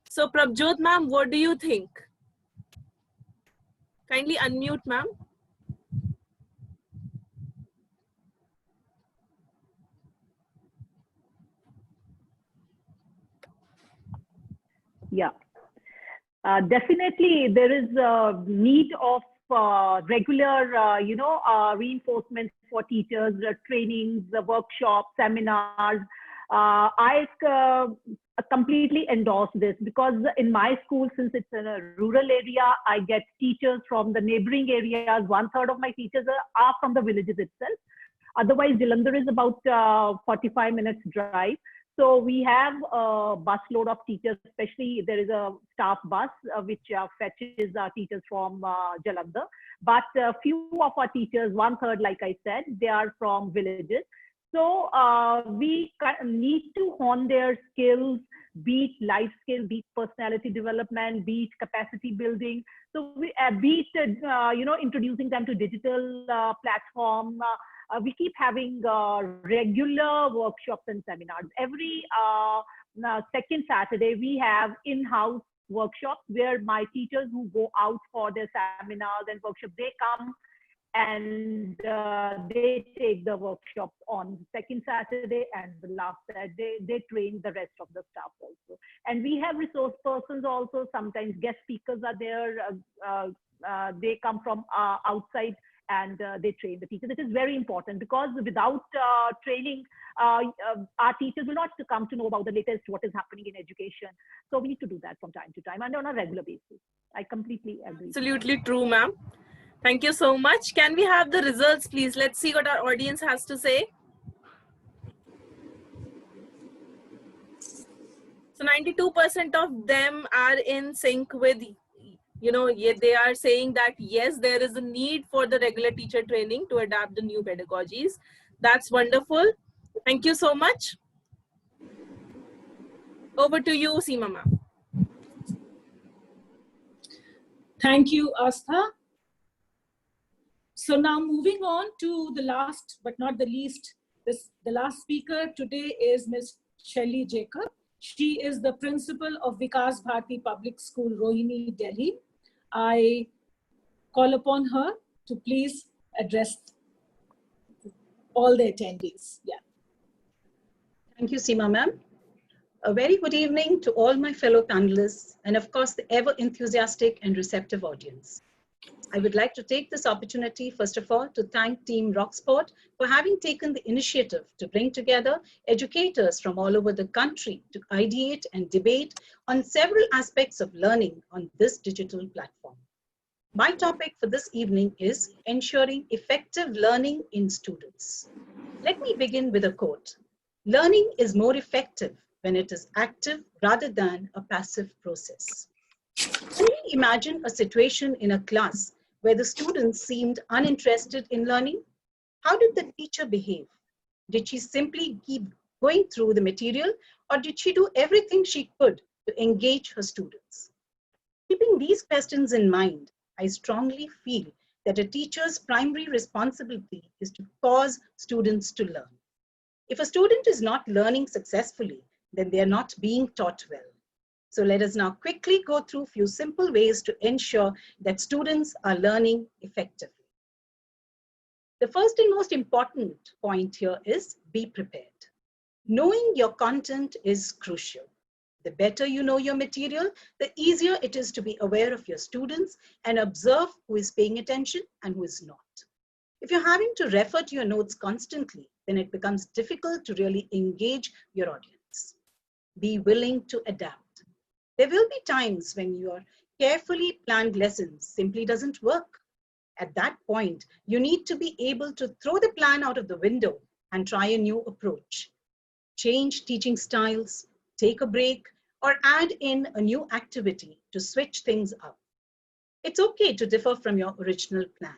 So Prabjot ma'am, what do you think? Kindly unmute, ma'am. Yeah, definitely there is a need of regular, reinforcement for teachers, trainings, workshops, seminars. I completely endorse this, because in my school, since it's in a rural area, I get teachers from the neighboring areas. 1/3 of my teachers are from the villages itself. Otherwise, Jalandhar is about 45 minutes drive. So we have a bus load of teachers, especially there is a staff bus which fetches teachers from Jalandhar. But few of our teachers, 1/3, like I said, they are from villages. So we need to hone their skills, be it life skill, be it personality development, be it capacity building. So we be it, introducing them to digital platform. We keep having regular workshops and seminars. Every second Saturday, we have in-house workshops where my teachers who go out for their seminars and workshops, they come and they take the workshops on the second Saturday, and the last Saturday, they train the rest of the staff also. And we have resource persons also. Sometimes guest speakers are there. They come from outside, and they train the teachers. It is very important, because without training, our teachers will not come to know about the latest, what is happening in education. So we need to do that from time to time and on a regular basis. I completely agree. Absolutely true, ma'am. Thank you so much. Can we have the results, please? Let's see what our audience has to say. So 92% of them are in sync with, they are saying that, yes, there is a need for the regular teacher training to adapt the new pedagogies. That's wonderful. Thank you so much. Over to you, Seema ma'am. Thank you, Astha. So now moving on to the last but not the least, the last speaker today is Ms. Shelly Jacob. She is the principal of Vikas Bharati Public School, Rohini, Delhi. I call upon her to please address all the attendees. Yeah. Thank you, Seema ma'am. A very good evening to all my fellow panelists, and of course, the ever enthusiastic and receptive audience. I would like to take this opportunity, first of all, to thank Team Rocksport for having taken the initiative to bring together educators from all over the country to ideate and debate on several aspects of learning on this digital platform. My topic for this evening is ensuring effective learning in students. Let me begin with a quote. Learning is more effective when it is active rather than a passive process. Can we imagine a situation in a class where the students seemed uninterested in learning? How did the teacher behave? Did she simply keep going through the material, or did she do everything she could to engage her students? Keeping these questions in mind, I strongly feel that a teacher's primary responsibility is to cause students to learn. If a student is not learning successfully, then they are not being taught well. So let us now quickly go through a few simple ways to ensure that students are learning effectively. The first and most important point here is be prepared. Knowing your content is crucial. The better you know your material, the easier it is to be aware of your students and observe who is paying attention and who is not. If you're having to refer to your notes constantly, then it becomes difficult to really engage your audience. Be willing to adapt. There will be times when your carefully planned lessons simply doesn't work. At that point, you need to be able to throw the plan out of the window and try a new approach. Change teaching styles, take a break, or add in a new activity to switch things up. It's okay to differ from your original plan.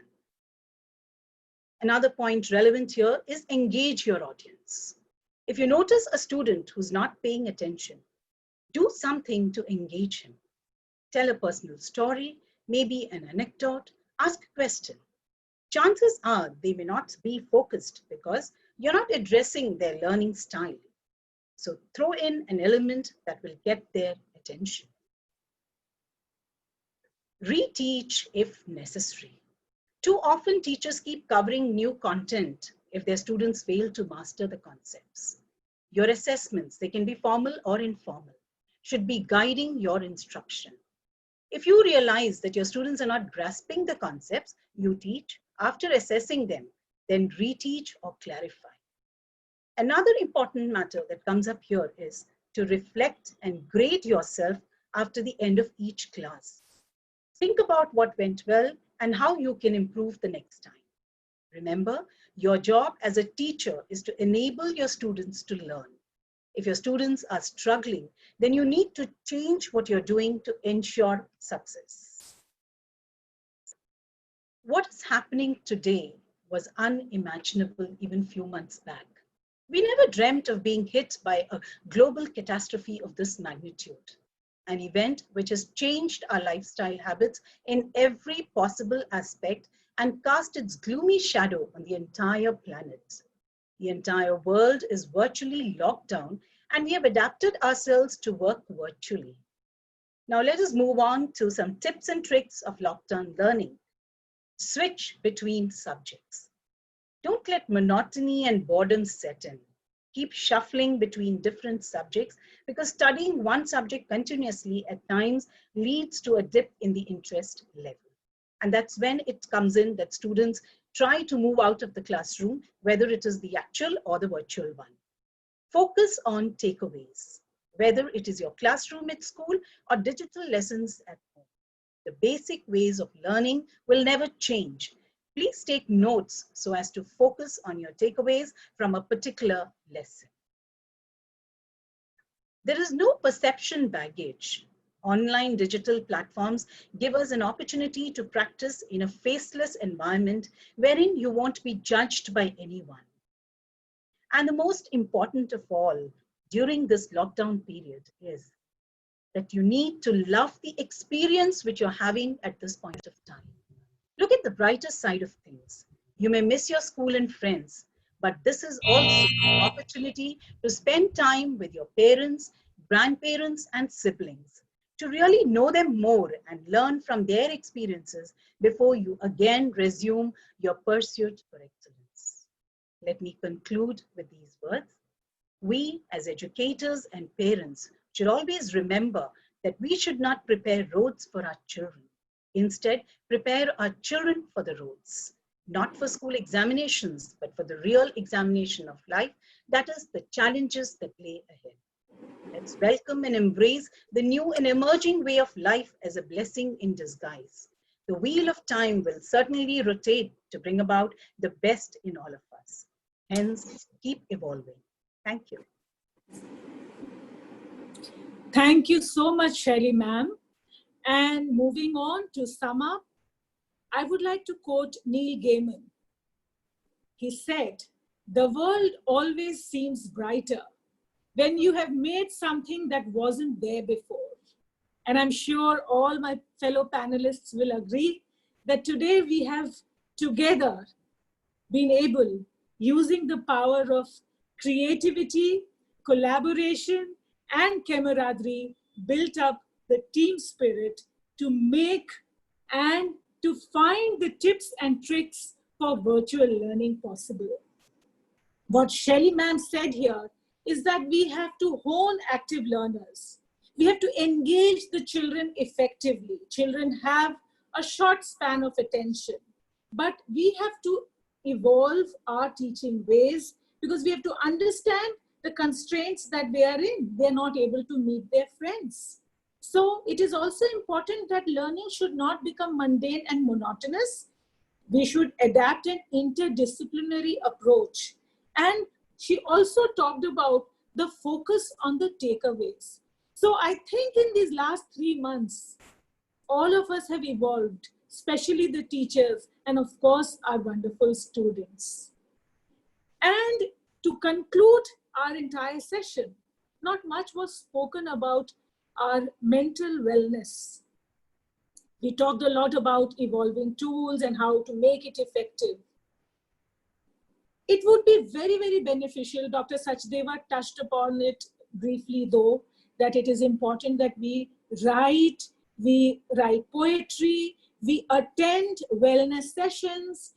Another point relevant here is engage your audience. If you notice a student who's not paying attention, do something to engage him. Tell a personal story, maybe an anecdote, ask a question. Chances are they may not be focused because you're not addressing their learning style. So throw in an element that will get their attention. Reteach if necessary. Too often teachers keep covering new content if their students fail to master the concepts. Your assessments, they can be formal or informal, should be guiding your instruction. If you realize that your students are not grasping the concepts you teach, after assessing them, then reteach or clarify. Another important matter that comes up here is to reflect and grade yourself after the end of each class. Think about what went well and how you can improve the next time. Remember, your job as a teacher is to enable your students to learn. If your students are struggling, then you need to change what you're doing to ensure success. What is happening today was unimaginable even a few months back. We never dreamt of being hit by a global catastrophe of this magnitude, an event which has changed our lifestyle habits in every possible aspect and cast its gloomy shadow on the entire planet. The entire world is virtually locked down, and we have adapted ourselves to work virtually. Now let us move on to some tips and tricks of lockdown learning. Switch between subjects. Don't let monotony and boredom set in. Keep shuffling between different subjects because studying one subject continuously at times leads to a dip in the interest level. And that's when it comes in that students try to move out of the classroom, whether it is the actual or the virtual one. Focus on takeaways, whether it is your classroom at school or digital lessons at home. The basic ways of learning will never change. Please take notes so as to focus on your takeaways from a particular lesson. There is no perception baggage. Online digital platforms give us an opportunity to practice in a faceless environment wherein you won't be judged by anyone. And the most important of all during this lockdown period is that you need to love the experience which you're having at this point of time. Look at the brighter side of things. You may miss your school and friends, but this is also an opportunity to spend time with your parents, grandparents, and siblings, to really know them more and learn from their experiences before you again resume your pursuit for excellence. Let me conclude with these words. We as educators and parents should always remember that we should not prepare roads for our children. Instead, prepare our children for the roads, not for school examinations, but for the real examination of life, that is the challenges that lay ahead. Let's welcome and embrace the new and emerging way of life as a blessing in disguise. The wheel of time will certainly rotate to bring about the best in all of us. Hence, keep evolving. Thank you. Thank you so much, Shelly ma'am. And moving on to sum up, I would like to quote Neil Gaiman. He said, "The world always seems brighter when you have made something that wasn't there before." And I'm sure all my fellow panelists will agree that today we have together been able, using the power of creativity, collaboration, and camaraderie, built up the team spirit to make and to find the tips and tricks for virtual learning possible. What Shelly ma'am said here is that we have to hone active learners. We have to engage the children effectively. Children have a short span of attention, but we have to evolve our teaching ways because we have to understand the constraints that they are in. They're not able to meet their friends. So it is also important that learning should not become mundane and monotonous. We should adapt an interdisciplinary approach. And she also talked about the focus on the takeaways. So I think in these last 3 months, all of us have evolved, especially the teachers and of course our wonderful students. And to conclude our entire session, not much was spoken about our mental wellness. We talked a lot about evolving tools and how to make it effective. It would be very, very beneficial. Dr. Sachdeva touched upon it briefly though, that it is important that we write poetry, we attend wellness sessions.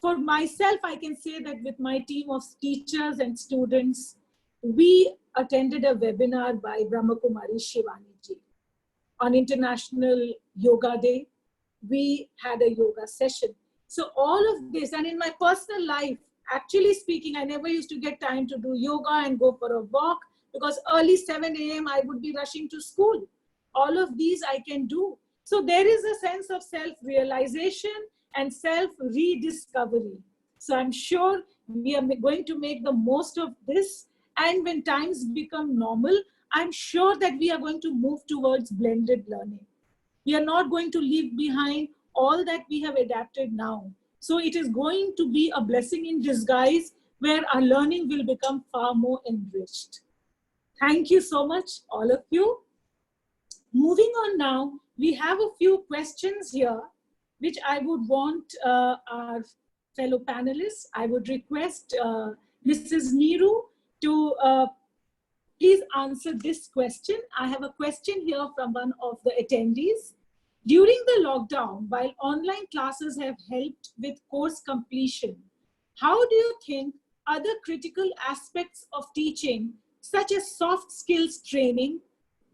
For myself, I can say that with my team of teachers and students, we attended a webinar by Brahmakumari Shivani ji. On International Yoga Day, we had a yoga session. So all of this, and in my personal life, actually speaking, I never used to get time to do yoga and go for a walk because early 7 a.m. I would be rushing to school. All of these I can do. So there is a sense of self-realization and self-rediscovery. So I'm sure we are going to make the most of this. And when times become normal, I'm sure that we are going to move towards blended learning. We are not going to leave behind all that we have adapted now. So it is going to be a blessing in disguise where our learning will become far more enriched. Thank you so much, all of you. Moving on now, we have a few questions here, which I would want our fellow panelists. I would request Mrs. Neeru to please answer this question. I have a question here from one of the attendees. During the lockdown, while online classes have helped with course completion, how do you think other critical aspects of teaching, such as soft skills training,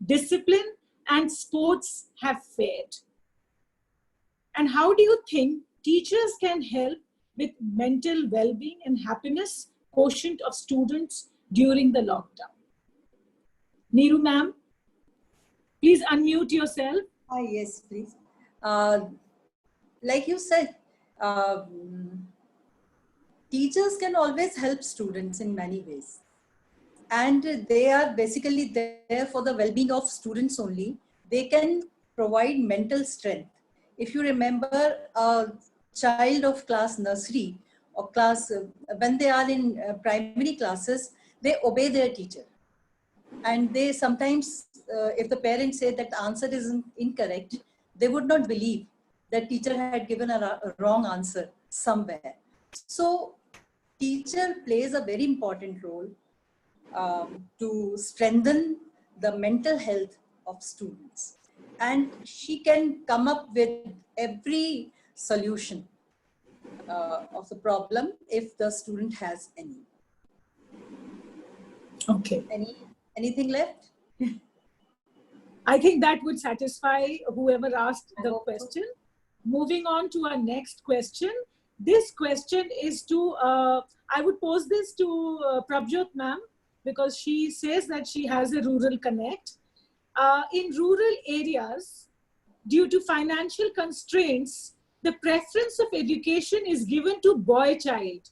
discipline, and sports have fared? And how do you think teachers can help with mental well-being and happiness quotient of students during the lockdown? Neeru ma'am, please unmute yourself. Yes, please. Like you said, teachers can always help students in many ways. And they are basically there for the well-being of students only. They can provide mental strength. If you remember a child of class nursery or class, when they are in primary classes, they obey their teacher. And they sometimes, if the parents say that the answer is incorrect, they would not believe that teacher had given a wrong answer somewhere. So teacher plays a very important role to strengthen the mental health of students. And she can come up with every solution of the problem if the student has any. Okay. Anything left? I think that would satisfy whoever asked the question. Moving on to our next question. This question is to, I would pose this to Prabjot ma'am, because she says that she has a rural connect. In rural areas, due to financial constraints, the preference of education is given to boy child.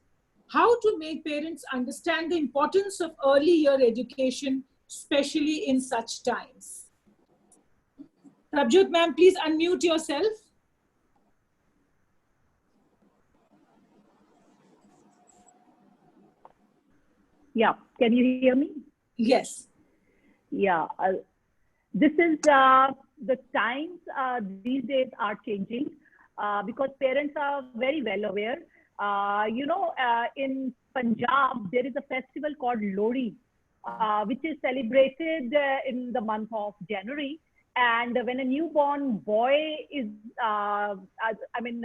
How to make parents understand the importance of early year education, especially in such times? Prabjot ma'am, please unmute yourself. Yeah, can you hear me? Yes. Yeah, this is the times these days are changing because parents are very well aware. In Punjab, there is a festival called Lohri, which is celebrated in the month of January. And when a newborn boy is, when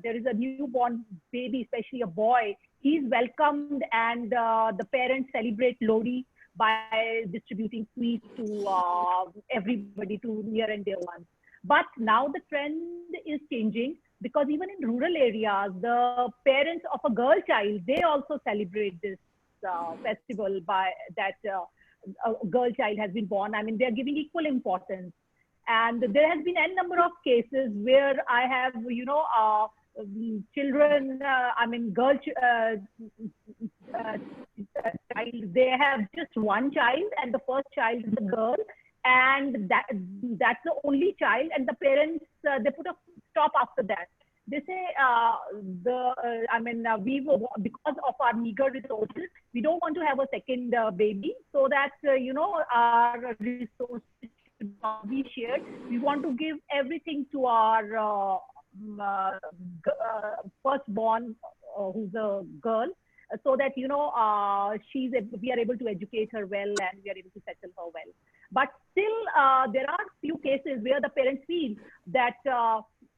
there is a newborn baby, especially a boy, he's welcomed and the parents celebrate Lohri by distributing sweets to everybody, to near and dear ones. But now the trend is changing, because even in rural areas, the parents of a girl child, they also celebrate this festival by that a girl child has been born. I mean, they're giving equal importance. And there has been n number of cases where I have, children, girl child, they have just one child, and the first child is a girl, and that's the only child, and the parents, they put a stop after that. They say, because of our meager resources, we don't want to have a second baby, so that, our resources should not be shared. We want to give everything to our firstborn, who's a girl, so that, we are able to educate her well, and we are able to settle her well. But still, there are few cases where the parents feel that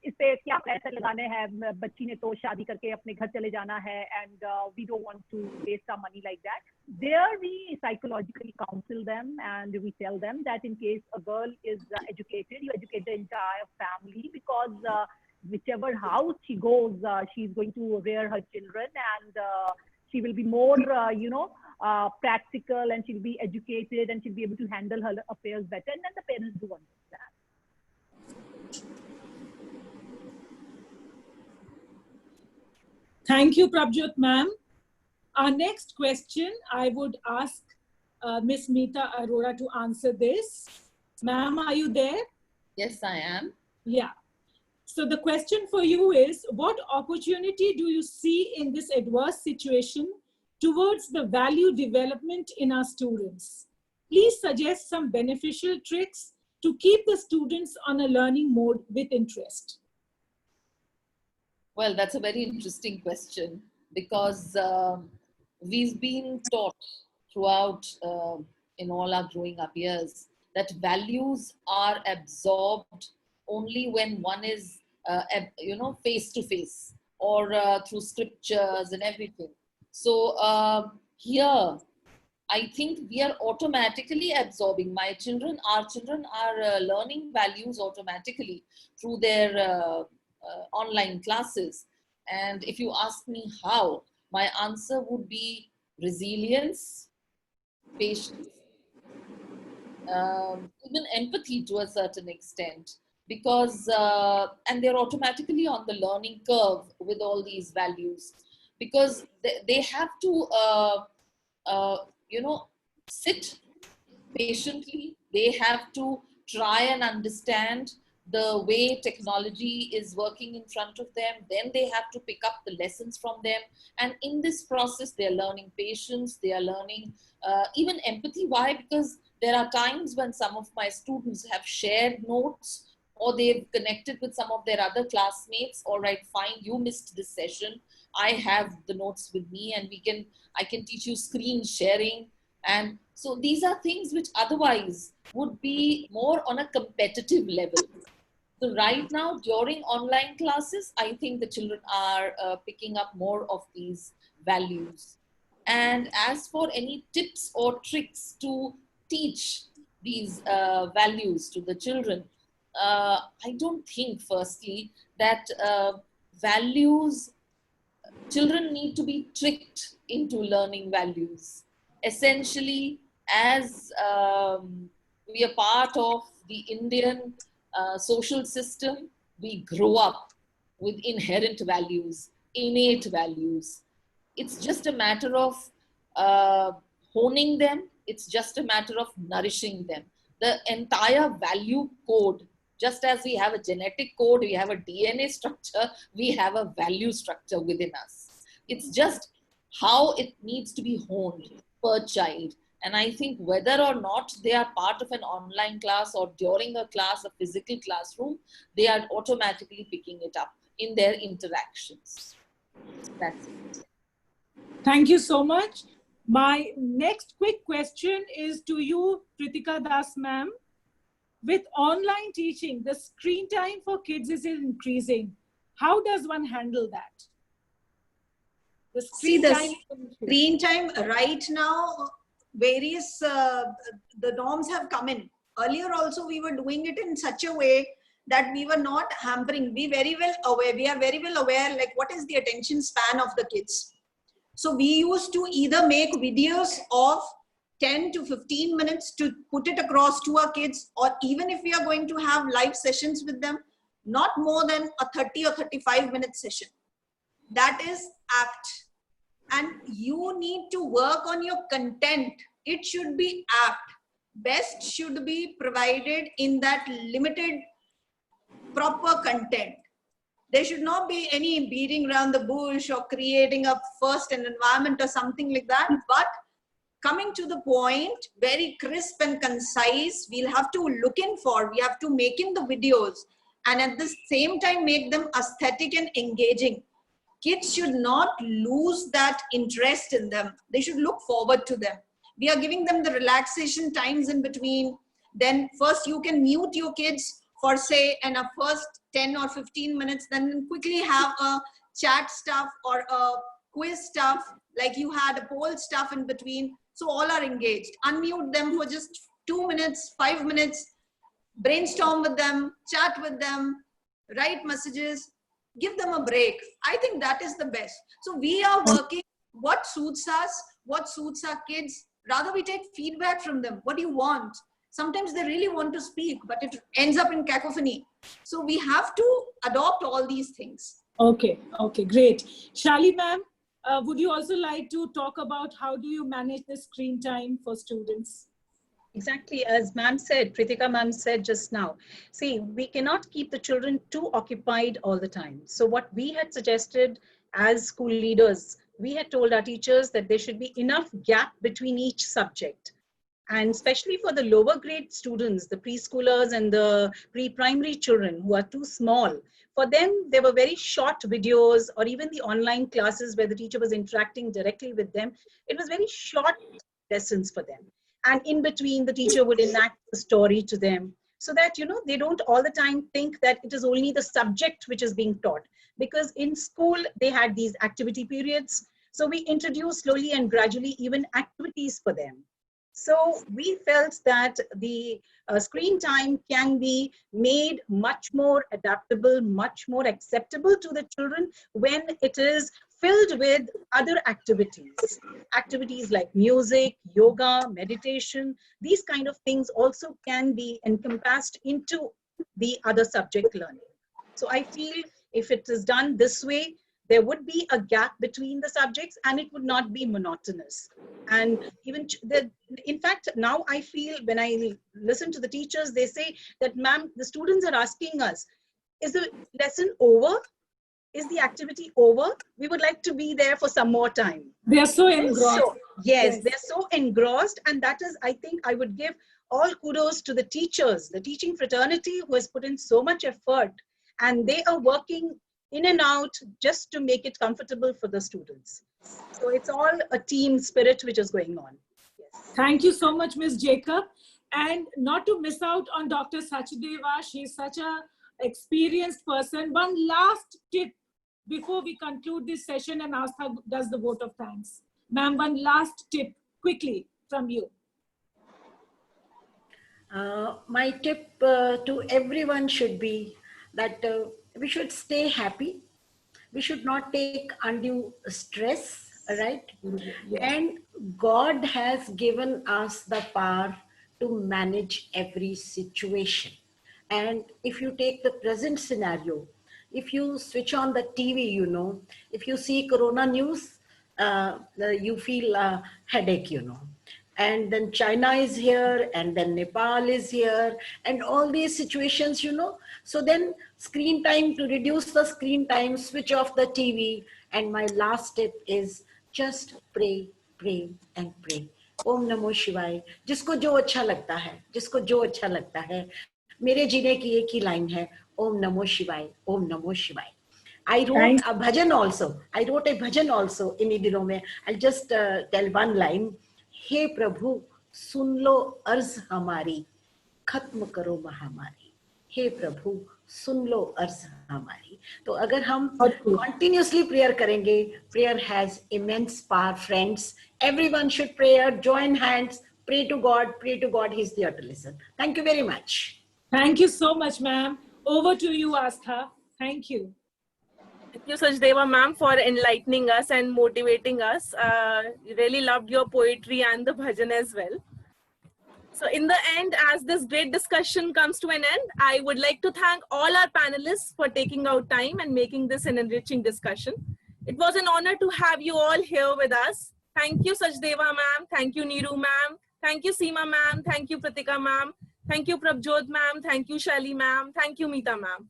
इस पे क्या पैसे लगाने हैं, बच्ची ने तो शादी करके अपने घर चले जाना है, and we don't want to waste our money like that. There we psychologically counsel them, and we tell them that in case a girl is educated, you educate the entire family, because whichever house she goes, she's going to rear her children, and she will be more, practical, and she'll be educated, and she'll be able to handle her affairs better, and then the parents do understand. Thank you, Prabjot ma'am. Our next question, I would ask Miss Meeta Arora to answer this. Ma'am, are you there? Yes, I am. Yeah. So the question for you is, what opportunity do you see in this adverse situation towards the value development in our students? Please suggest some beneficial tricks to keep the students on a learning mode with interest. Well, that's a very interesting question, because we've been taught throughout in all our growing up years that values are absorbed only when one is, face to face, or through scriptures and everything. So here, I think we are automatically absorbing. Our children are learning values automatically through their online classes. And if you ask me how, my answer would be resilience, patience, even empathy to a certain extent, because and they're automatically on the learning curve with all these values, because they have to sit patiently. They have to try and understand the way technology is working in front of them. Then they have to pick up the lessons from them. And in this process, they're learning patience, they are learning even empathy. Why? Because there are times when some of my students have shared notes, or they've connected with some of their other classmates. All right, fine, you missed this session, I have the notes with me, and I can teach you screen sharing. And so these are things which otherwise would be more on a competitive level. So right now, during online classes, I think the children are picking up more of these values. And as for any tips or tricks to teach these values to the children, I don't think, firstly, that children need to be tricked into learning values. Essentially, as we are part of the Indian social system, we grow up with inherent values, innate values. It's just a matter of honing them. It's just a matter of nourishing them. The entire value code, just as we have a genetic code, we have a DNA structure, we have a value structure within us. It's just how it needs to be honed per child. And I think whether or not they are part of an online class or during a class, a physical classroom, they are automatically picking it up in their interactions. That's it. Thank you so much. My next quick question is to you, Pritika Das ma'am. With online teaching, the screen time for kids is increasing. How does one handle that? The screen time right now, various, the norms have come in. Earlier also we were doing it in such a way that we were not hampering. We are very well aware like what is the attention span of the kids. So we used to either make videos of 10 to 15 minutes to put it across to our kids, or even if we are going to have live sessions with them, not more than a 30 or 35-minute session. That is apt. And you need to work on your content. It should be apt. Best should be provided in that limited, proper content. There should not be any beating around the bush or creating a first an environment or something like that. But coming to the point, very crisp and concise, we'll have to look in for, we have to make in the videos and at the same time make them aesthetic and engaging. Kids should not lose that interest in them. They should look forward to them. We are giving them the relaxation times in between. Then first you can mute your kids for say in a first 10 or 15 minutes, then quickly have a chat stuff or a quiz stuff, like you had a poll stuff in between. So all are engaged. Unmute them for just 2 minutes, 5 minutes, brainstorm with them, chat with them, write messages, give them a break. I think that is the best. So we are working what suits us, what suits our kids. Rather we take feedback from them. What do you want? Sometimes they really want to speak, but it ends up in cacophony. So we have to adopt all these things. Okay, great. Shali ma'am, would you also like to talk about how do you manage the screen time for students? Exactly, as ma'am said, Pritika ma'am said just now. See, we cannot keep the children too occupied all the time. So what we had suggested as school leaders, we had told our teachers that there should be enough gap between each subject. And especially for the lower grade students, the preschoolers and the pre-primary children who are too small, for them, there were very short videos or even the online classes where the teacher was interacting directly with them. It was very short lessons for them. And in between, the teacher would enact the story to them so that, you know, they don't all the time think that it is only the subject which is being taught. Because in school, they had these activity periods. So we introduced slowly and gradually even activities for them. So we felt that the screen time can be made much more adaptable, much more acceptable to the children when it is filled with other activities. Activities like music, yoga, meditation, these kind of things also can be encompassed into the other subject learning. So I feel if it is done this way, there would be a gap between the subjects and it would not be monotonous. And even in fact, now I feel when I listen to the teachers, they say that, ma'am, the students are asking us, is the lesson over? Is the activity over? We would like to be there for some more time. They are so engrossed. So, yes, they're so engrossed. And that is, I think I would give all kudos to the teachers, the teaching fraternity who has put in so much effort, and they are working in and out just to make it comfortable for the students. So it's all a team spirit which is going on. Yes. Thank you so much, Ms. Jacob. And not to miss out on Dr. Sachdeva, she's such an experienced person. One last tip before we conclude this session and Astha does the vote of thanks. Ma'am, one last tip quickly from you. My tip to everyone should be that we should stay happy. We should not take undue stress, right? Yes. And God has given us the power to manage every situation. And if you take the present scenario, if you switch on the TV, you know, if you see Corona news, you feel a headache, you know. And then China is here, and then Nepal is here, and all these situations, you know. So then screen time, to reduce the screen time, switch off the TV. And my last tip is just pray, pray, and pray. Om Namo Shivaya. जिसको जो अच्छा लगता है, जिसको जो अच्छा लगता है, मेरे जीने की एक ही लाइन है, Om Namo Shivaya, Om Namo Shivaya. I wrote a bhajan also. I wrote a bhajan also in दिनों में. I'll just tell one line. हे प्रभु सुन लो अर्ज हमारी, खत्म करो महामारी. हे प्रभु सुन लो अर्ज हमारी। तो अगर हम continuously prayer करेंगे, prayer has immense power, friends. Everyone should pray, join hands, pray to God, He's there to listen. Thank you very much. Thank you so much, ma'am. Over to you, Astha. Thank you. Thank you, Sachdeva ma'am, for enlightening us and motivating us. Really loved your poetry and the bhajan as well. So in the end, as this great discussion comes to an end, I would like to thank all our panelists for taking out time and making this an enriching discussion. It was an honor to have you all here with us. Thank you, Sachdeva ma'am. Thank you, Neeru ma'am. Thank you, Seema ma'am. Thank you, Pratika ma'am. Thank you, Prabjot ma'am. Thank you, Shali ma'am. Thank you, Meeta ma'am.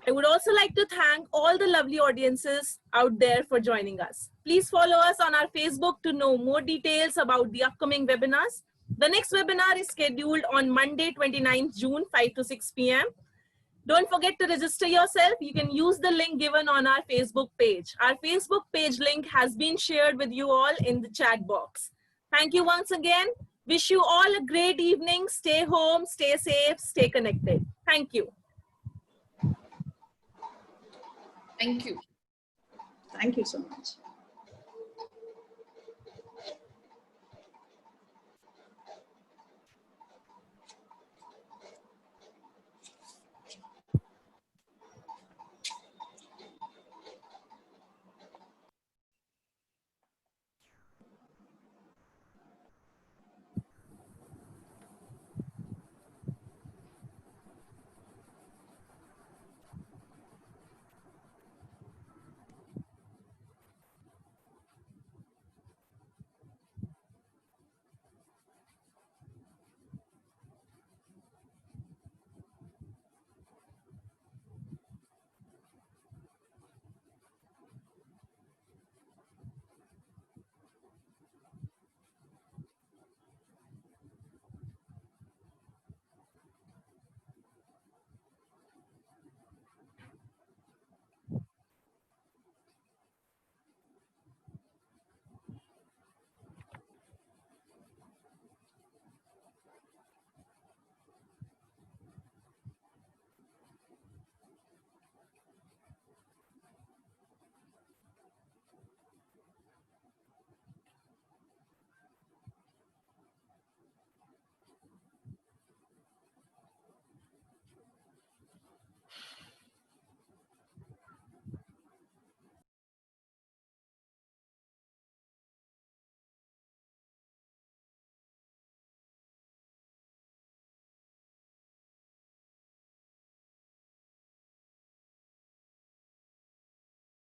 I would also like to thank all the lovely audiences out there for joining us. Please follow us on our Facebook to know more details about the upcoming webinars. The next webinar is scheduled on Monday, 29th June, 5 to 6 p.m. Don't forget to register yourself. You can use the link given on our Facebook page. Our Facebook page link has been shared with you all in the chat box. Thank you once again. Wish you all a great evening. Stay home, stay safe, stay connected. Thank you. Thank you. Thank you so much.